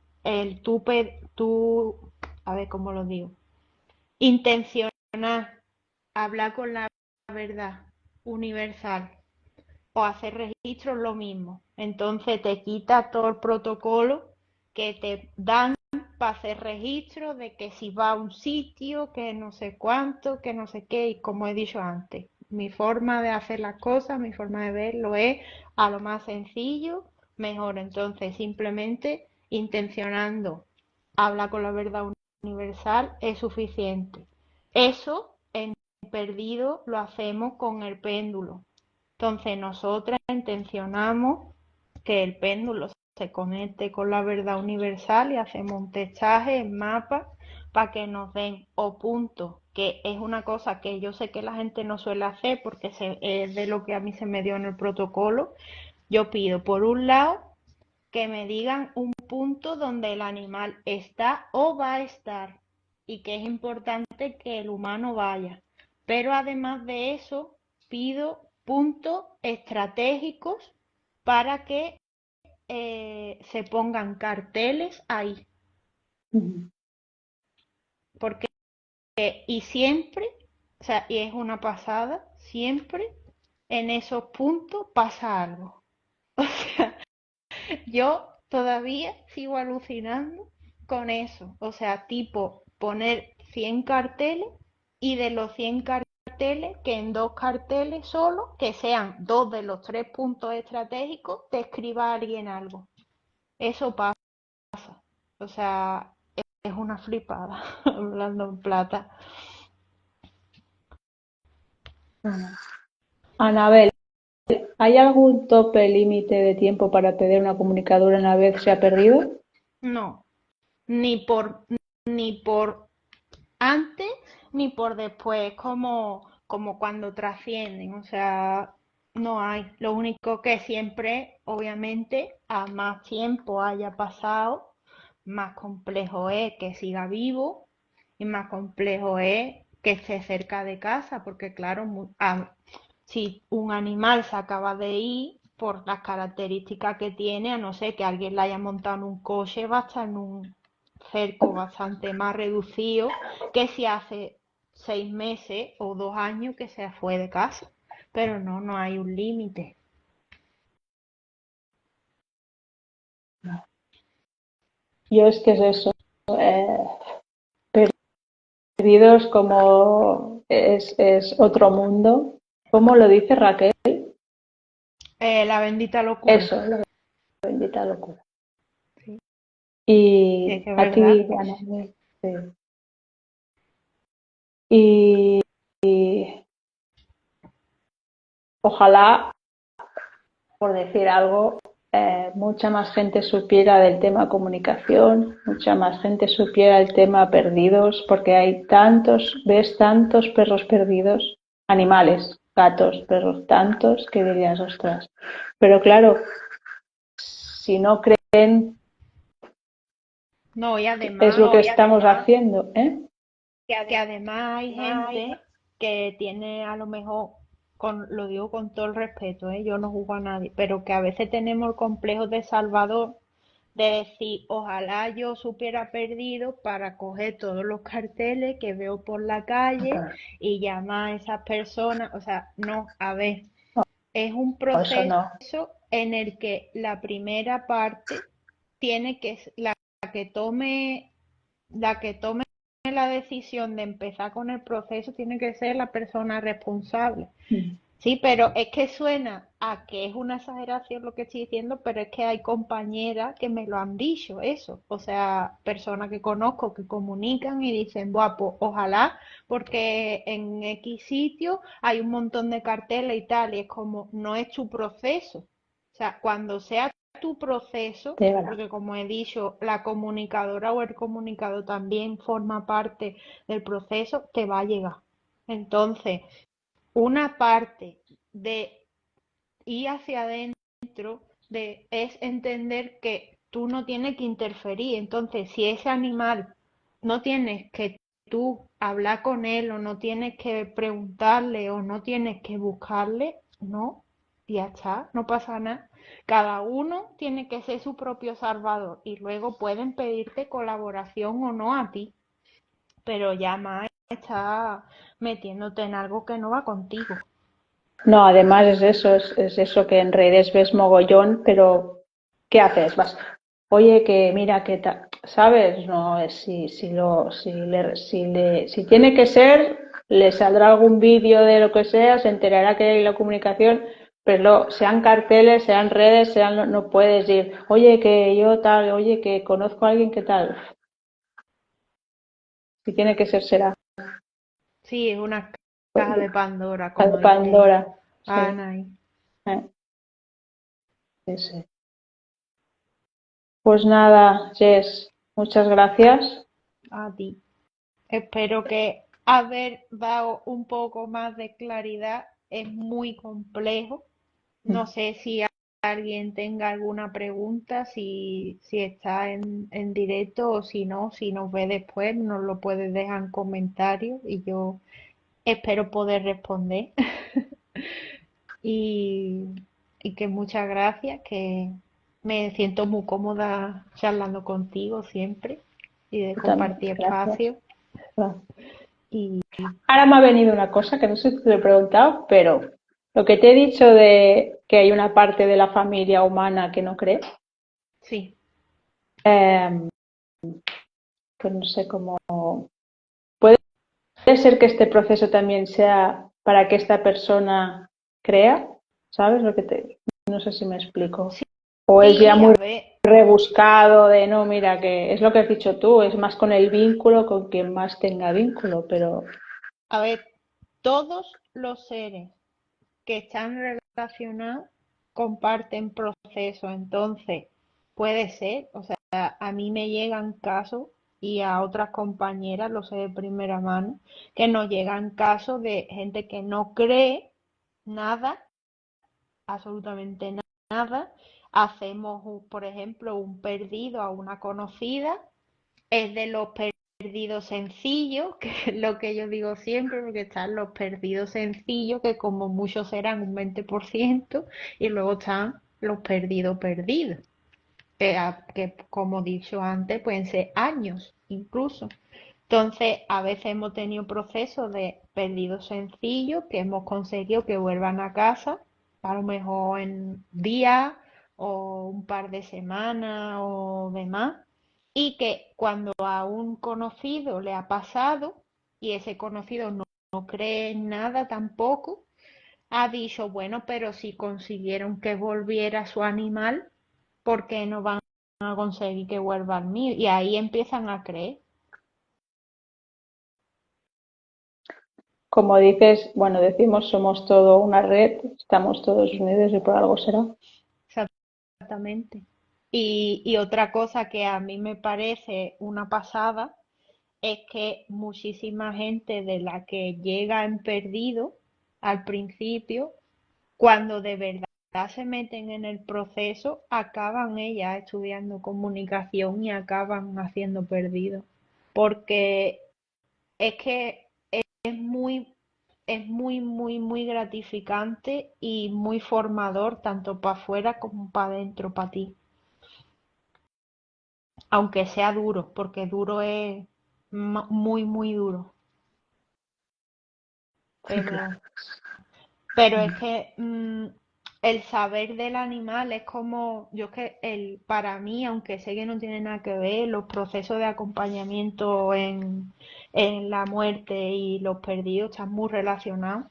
tú, a ver cómo lo digo, intencionar, hablar con la verdad universal o hacer registro es lo mismo. Entonces te quita todo el protocolo que te dan para hacer registro de que si va a un sitio, que no sé cuánto, que no sé qué, y como he dicho antes, mi forma de hacer las cosas, mi forma de verlo es a lo más sencillo, mejor. Entonces simplemente intencionando hablar con la verdad universal es suficiente. Eso en perdido lo hacemos con el péndulo. Entonces nosotras intencionamos que el péndulo se conecte con la verdad universal y hacemos un testaje en mapa para que nos den o puntos, que es una cosa que yo sé que la gente no suele hacer porque es de lo que a mí se me dio en el protocolo. Yo pido por un lado que me digan un punto donde el animal está o va a estar y que es importante que el humano vaya. Pero además de eso, pido puntos estratégicos para que se pongan carteles ahí.
Ujú.
Porque, y siempre, o sea, y es una pasada, siempre en esos puntos pasa algo. O sea, yo todavía sigo alucinando con eso. O sea, tipo poner 100 carteles y de los 100 carteles, que en dos carteles solo, que sean dos de los tres puntos estratégicos, te escriba alguien algo. Eso pasa. O sea, es una flipada, hablando en plata.
Ah. Anabel, ¿hay algún tope límite de tiempo para pedir una comunicadora una vez se ha perdido?
No, ni por, ni por antes ni por después, como cuando trascienden, o sea, no hay. Lo único que siempre, obviamente, a más tiempo haya pasado, más complejo es que siga vivo y más complejo es que esté cerca de casa, porque claro, si un animal se acaba de ir, por las características que tiene, a no ser que alguien la haya montado en un coche, va a estar en un cerco bastante más reducido que si hace 6 meses o 2 años que se fue de casa. Pero no, no hay un límite.
Yo es que es eso. eh, Perdidos como es otro mundo. ¿Cómo lo dice Raquel?
La bendita locura.
Eso, la bendita locura.
Sí, es
Y
que es
a
verdad.
ti, Ana, sí. Y ojalá, por decir algo, mucha más gente supiera del tema comunicación, mucha más gente supiera el tema perdidos, porque hay tantos, ves tantos perros perdidos, animales, gatos, perros, tantos que dirías, ostras. Pero claro, si no creen,
No, y
es
además,
lo que estamos haciendo, ¿eh?
que además hay gente que tiene a lo mejor, lo digo con todo el respeto, yo no juzgo a nadie, pero que a veces tenemos el complejo de Salvador de decir, ojalá yo supiera perdido para coger todos los carteles que veo por la calle y llamar a esas personas. O sea, no, a ver, es un
No, eso
proceso
no.
en el que la primera parte tiene que, que tome, la que tome la decisión de empezar con el proceso tiene que ser la persona responsable. Sí, pero es que suena a que es una exageración lo que estoy diciendo, pero es que hay compañeras que me lo han dicho eso. O sea, personas que conozco que comunican y dicen, buah, pues ojalá, porque en X sitio hay un montón de carteles y tal, y es como, no es tu proceso. O sea, cuando sea tu proceso,
Llegará.
porque como he dicho, la comunicadora o el comunicador también forma parte del proceso, te va a llegar. Entonces, una parte de ir hacia adentro es entender que tú no tienes que interferir. Entonces, si ese animal no tienes que tú hablar con él o no tienes que preguntarle o no tienes que buscarle, no, y ya está, no pasa nada. Cada uno tiene que ser su propio salvador y luego pueden pedirte colaboración o no a ti, pero ya más está metiéndote en algo que no va contigo.
No, además es eso que en redes ves mogollón, pero ¿qué haces? Vas, oye, que mira, que ¿sabes? No, es si tiene que ser, le saldrá algún vídeo de lo que sea, se enterará que hay la comunicación, pero sean carteles, sean redes, no puedes ir, oye, que yo tal, oye, que conozco a alguien que tal. Si tiene que ser, será.
Sí, es una
Pues,
caja de Pandora,
de
como dice
Pandora, sí.
Ana.
eh, sí, sí. Pues nada, Jess, muchas gracias.
A ti. Espero que haber dado un poco más de claridad. Es muy complejo. No sé si alguien tenga alguna pregunta, si está en directo o si no, si nos ve después, nos lo puedes dejar en comentarios y yo espero poder responder. Y, y que muchas gracias, que me siento muy cómoda charlando contigo siempre y de
Tú también,
compartir
gracias.
espacio.
Bueno,
Y
ahora me ha venido una cosa que no sé si te lo he preguntado, pero lo que te he dicho de que hay una parte de la familia humana que no cree,
sí,
eh, pues no sé cómo. Puede ser que este proceso también sea para que esta persona crea, ¿sabes lo que te? No sé si me explico. O es ya
sí,
muy
a ver,
rebuscado de no, mira, que es lo que has dicho tú, es más con el vínculo, con quien más tenga vínculo, pero
a ver, todos los seres que están relacionados comparten procesos, entonces puede ser, o sea, a mí me llegan casos y a otras compañeras, lo sé de primera mano, que nos llegan casos de gente que no cree nada, absolutamente nada. Hacemos, por ejemplo, un perdido a una conocida, es de los perdidos sencillos, que es lo que yo digo siempre, porque están los perdidos sencillos, que como muchos serán un 20%, y luego están los perdidos perdidos, que como he dicho antes, pueden ser años incluso. Entonces, a veces hemos tenido procesos de perdidos sencillos que hemos conseguido que vuelvan a casa, a lo mejor en días o un par de semanas o demás, y que cuando a un conocido le ha pasado y ese conocido no cree en nada tampoco, ha dicho, bueno, pero si consiguieron que volviera su animal, ¿por qué no van a conseguir que vuelva el mío? Y ahí empiezan a creer.
como dices, bueno, decimos somos todo una red, estamos todos unidos y por algo será.
Exactamente. Y otra cosa que a mí me parece una pasada es que muchísima gente de la que llega en perdido al principio, cuando de verdad se meten en el proceso, acaban ellas estudiando comunicación y acaban haciendo perdido. Porque es que es muy, muy gratificante y muy formador, tanto para afuera como para adentro, para ti. Aunque sea duro, porque duro es muy duro. Pero, pero es que el saber del animal es como, yo que para mí, aunque sé que no tiene nada que ver, los procesos de acompañamiento en la muerte y los perdidos están muy relacionados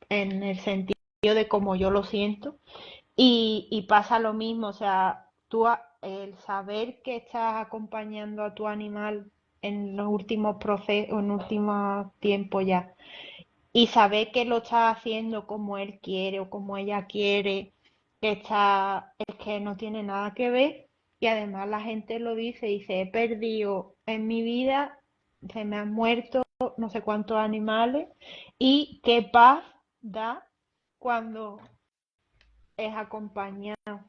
en el sentido de cómo yo lo siento. Y pasa lo mismo, o sea, el saber que estás acompañando a tu animal en los últimos procesos, en últimos tiempos ya, y saber que lo estás haciendo como él quiere o como ella quiere, es que no tiene nada que ver. Y además la gente lo dice, he perdido en mi vida, se me han muerto no sé cuántos animales y qué paz da cuando es acompañado.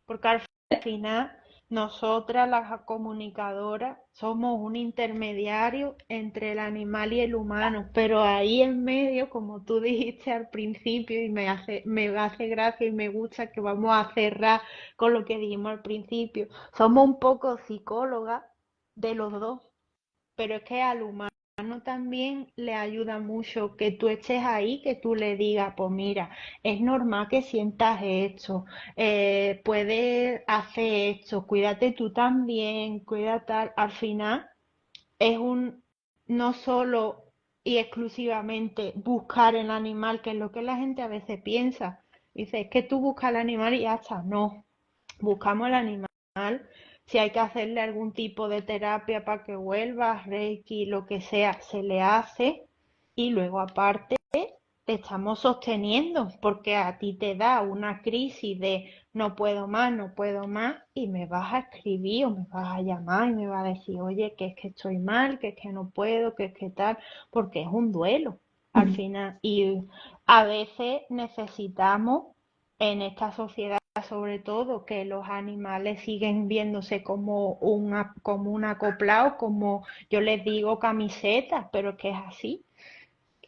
Porque al final nosotras las comunicadoras somos un intermediario entre el animal y el humano, pero ahí en medio, como tú dijiste al principio, y me hace gracia y me gusta que vamos a cerrar con lo que dijimos al principio, somos un poco psicólogas de los dos, pero es que al humano también le ayuda mucho que tú estés ahí, que tú le digas, pues mira, es normal que sientas esto, puedes hacer esto, cuídate tú también, cuida tal. Al final es no solo y exclusivamente buscar el animal, que es lo que la gente a veces piensa. Dice, es que tú buscas el animal y ya está. No, buscamos el animal. Si hay que hacerle algún tipo de terapia para que vuelva, Reiki, lo que sea, se le hace. Y luego aparte te estamos sosteniendo porque a ti te da una crisis de no puedo más, no puedo más y me vas a escribir o me vas a llamar y me vas a decir, oye, que es que estoy mal, que es que no puedo, que es que tal, porque es un duelo al final. Y a veces necesitamos en esta sociedad sobre todo que los animales siguen viéndose como un acoplado, como yo les digo camisetas, pero que es así,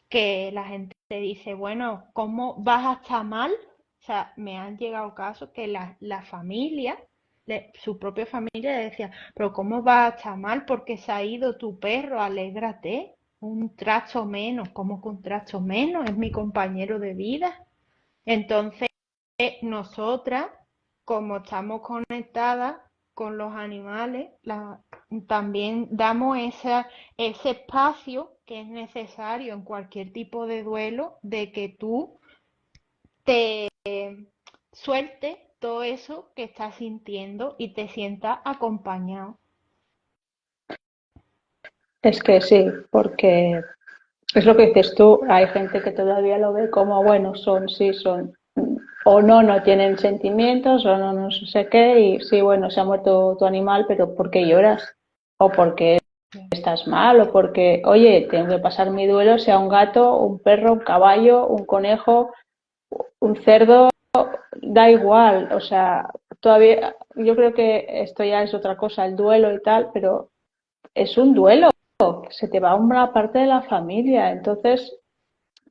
que la gente dice, bueno, ¿cómo vas a estar mal? O sea, me han llegado casos que la familia, su propia familia le decía, pero ¿cómo vas a estar mal porque se ha ido tu perro? Alégrate, un trasto menos, ¿cómo que un trasto menos? Es mi compañero de vida. Entonces, nosotras, como estamos conectadas con los animales, también damos ese espacio que es necesario en cualquier tipo de duelo de que tú te sueltes todo eso que estás sintiendo y te sientas acompañado.
Es que sí, porque es lo que dices tú, hay gente que todavía lo ve como, bueno, son, sí, son, o no, no tienen sentimientos, o no, no sé qué, y sí, bueno, se ha muerto tu animal, pero ¿por qué lloras? O porque estás mal, o porque, oye, tengo que pasar mi duelo, sea un gato, un perro, un caballo, un conejo, un cerdo, da igual, o sea, todavía, yo creo que esto ya es otra cosa, el duelo y tal, pero es un duelo, se te va una parte de la familia, entonces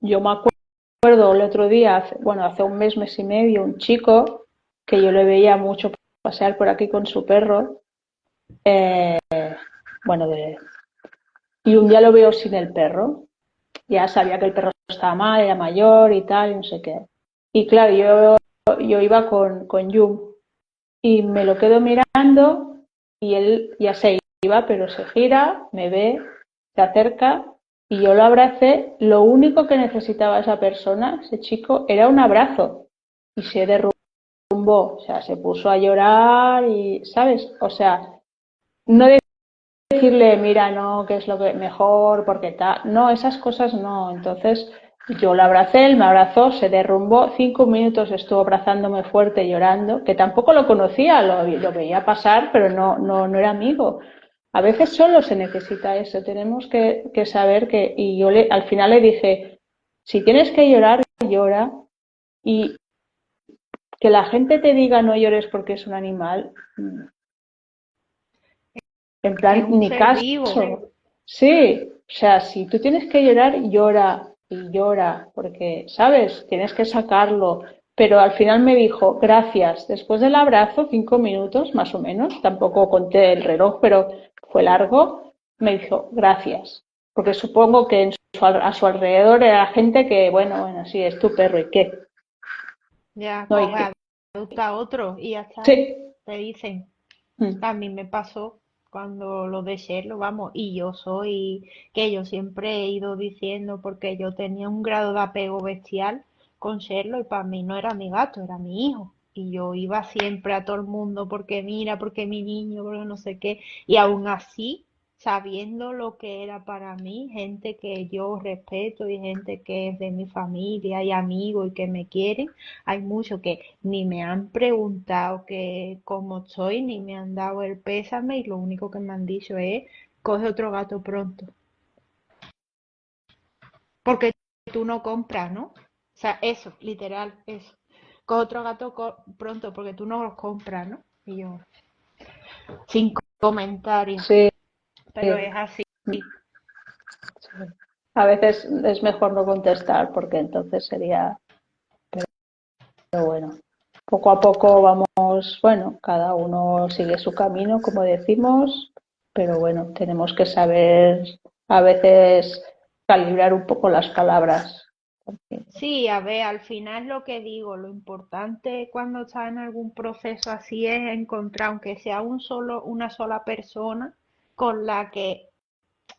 yo me acuerdo el otro día, bueno, hace un mes, mes y medio, un chico que yo le veía mucho pasear por aquí con su perro, eh, bueno, y un día lo veo sin el perro. Ya sabía que el perro estaba mal, era mayor y tal, y no sé qué. Y claro, yo iba con Yum y me lo quedo mirando y él ya se iba, pero se gira, me ve, se acerca y yo lo abracé. Lo único que necesitaba esa persona, ese chico, era un abrazo y se derrumbó, o sea, se puso a llorar y, ¿sabes? O sea, no decirle, mira, no, que es lo que mejor, porque tal, no, esas cosas no. Entonces yo la abracé, él me abrazó, se derrumbó, 5 minutos estuvo abrazándome fuerte, llorando, que tampoco lo conocía, lo veía pasar, pero no, no, no era amigo. A veces solo se necesita eso, tenemos que saber que, y yo al final le dije, si tienes que llorar, llora, y que la gente te diga no llores porque es un animal, en
Que es
plan,
un
ni
ser
caso.
vivo.
Sí, o sea, si tú tienes que llorar, llora y llora, porque, ¿sabes? Tienes que sacarlo. Pero al final me dijo, gracias. Después del abrazo, 5 minutos más o menos, tampoco conté el reloj, pero fue largo, me dijo, gracias. Porque supongo que a su alrededor era gente que, bueno, bueno, sí, es tu perro, ¿y qué?
Ya
No, ¿y
coge,
qué?
adopta otro y ya
Sí.
está. Te dicen.
Mm.
A mí me pasó cuando lo de Sherlock, vamos, y yo soy, que yo siempre he ido diciendo, porque yo tenía un grado de apego bestial con Sherlock y para mí no era mi gato, era mi hijo. Y yo iba siempre a todo el mundo porque mira, porque mi niño, porque no sé qué. Y aún así, sabiendo lo que era para mí, gente que yo respeto y gente que es de mi familia y amigos y que me quieren, hay muchos que ni me han preguntado que cómo estoy, ni me han dado el pésame y lo único que me han dicho es, coge otro gato pronto. porque tú no compras, ¿no? O sea, eso, literal, eso. Con otro gato pronto, porque tú no los compras, ¿no? Y yo, sin comentarios,
Sí,
pero es así.
sí. A veces es mejor no contestar porque entonces sería, pero bueno, poco a poco vamos, bueno, cada uno sigue su camino, como decimos, pero bueno, tenemos que saber a veces calibrar un poco las palabras. Porque
Sí, a ver, al final lo que digo, lo importante cuando estás en algún proceso así es encontrar, aunque sea una sola persona con la que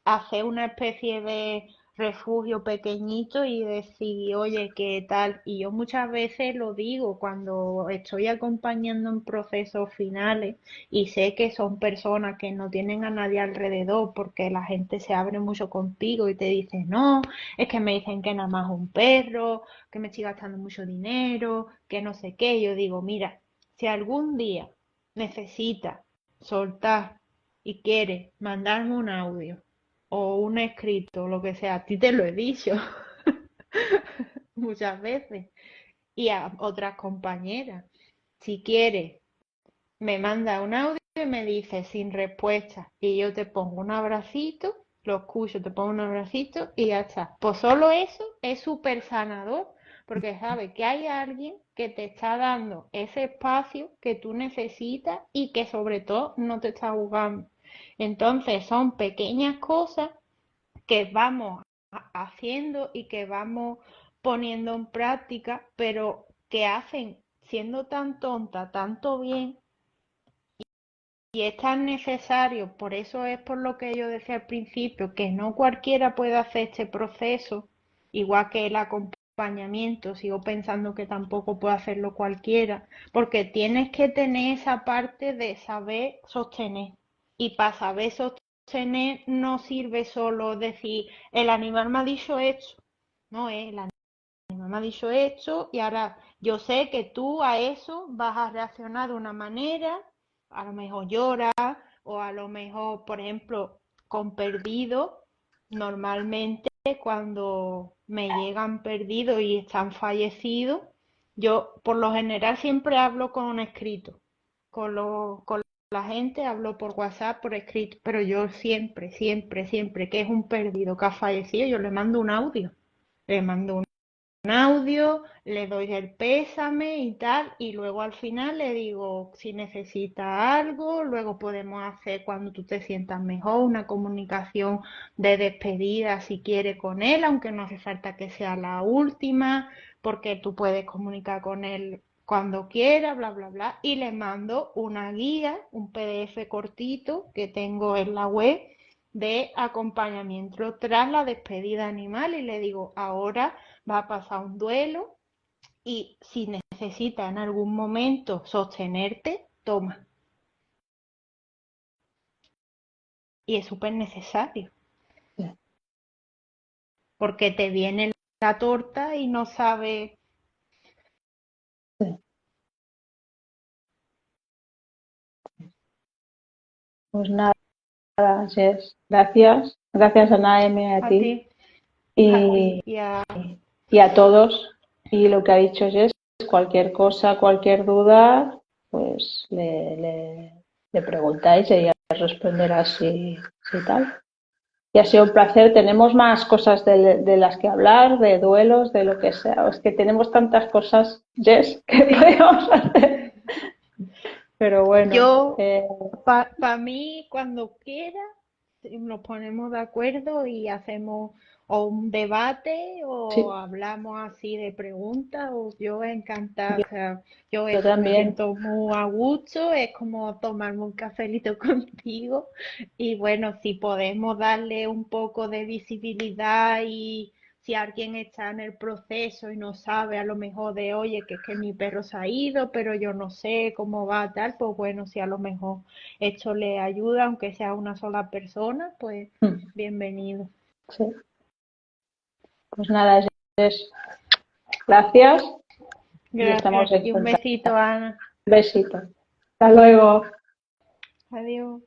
hacer una especie de refugio pequeñito y decir, oye, ¿qué tal? Y yo muchas veces lo digo cuando estoy acompañando en procesos finales y sé que son personas que no tienen a nadie alrededor porque la gente se abre mucho contigo y te dice, no, es que me dicen que nada más un perro, que me estoy gastando mucho dinero, que no sé qué. Yo digo, mira, si algún día necesitas soltar y quieres mandarme un audio o un escrito, lo que sea, a ti te lo he dicho muchas veces y a otras compañeras. Si quieres, me manda un audio y me dice sin respuesta y yo te pongo un abracito, lo escucho, te pongo un abracito y ya está. Pues solo eso es súper sanador porque sabes que hay alguien que te está dando ese espacio que tú necesitas y que sobre todo no te está jugando. Entonces son pequeñas cosas que vamos haciendo y que vamos poniendo en práctica, pero que hacen, siendo tan tonta, tanto bien, y es tan necesario, por eso es por lo que yo decía al principio, que no cualquiera puede hacer este proceso, igual que el acompañamiento, sigo pensando que tampoco puede hacerlo cualquiera, porque tienes que tener esa parte de saber sostener. Y para saber sostener no sirve solo decir, el animal me ha dicho esto, no es el animal me ha dicho esto y ahora yo sé que tú a eso vas a reaccionar de una manera, a lo mejor lloras o a lo mejor, por ejemplo, con perdido, normalmente cuando me llegan perdidos y están fallecidos, yo por lo general siempre hablo con un escrito, con la gente hablo por WhatsApp, por escrito, pero yo siempre, siempre, siempre que es un perdido que ha fallecido, yo le mando un audio. Le mando un audio, le doy el pésame y tal, y luego al final le digo si necesita algo, luego podemos hacer cuando tú te sientas mejor una comunicación de despedida si quiere con él, aunque no hace falta que sea la última, porque tú puedes comunicar con él cuando quiera, bla, bla, bla, y le mando una guía, un PDF cortito que tengo en la web de acompañamiento tras la despedida animal y le digo, ahora va a pasar un duelo y si necesitas en algún momento sostenerte, toma. Y es súper necesario, porque te viene la torta y no sabes.
pues nada, Jess, gracias. Gracias a Naime, a
A ti,
ti
a ti
y, y a todos. Y lo que ha dicho Jess, cualquier cosa, cualquier duda, pues le preguntáis y ella responderá si tal. Y ha sido un placer. Tenemos más cosas de las que hablar, de duelos, de lo que sea. Es que tenemos tantas cosas, Jess, que podemos hacer. Pero bueno,
yo, para mí, cuando quiera, nos ponemos de acuerdo y hacemos o un debate o
sí,
hablamos así de preguntas. O yo encantada, o sea, yo
yo
eso me
también.
siento muy a gusto, es como tomarme un cafelito contigo. Y bueno, si podemos darle un poco de visibilidad y si alguien está en el proceso y no sabe a lo mejor de, oye, que es que mi perro se ha ido, pero yo no sé cómo va tal, pues bueno, si a lo mejor esto le ayuda, aunque sea una sola persona, pues
Mm,
bienvenido.
sí. Pues nada, Jess, gracias y estamos
Gracias
en
y un
contacto.
besito, Ana.
Besito. Hasta luego.
Adiós.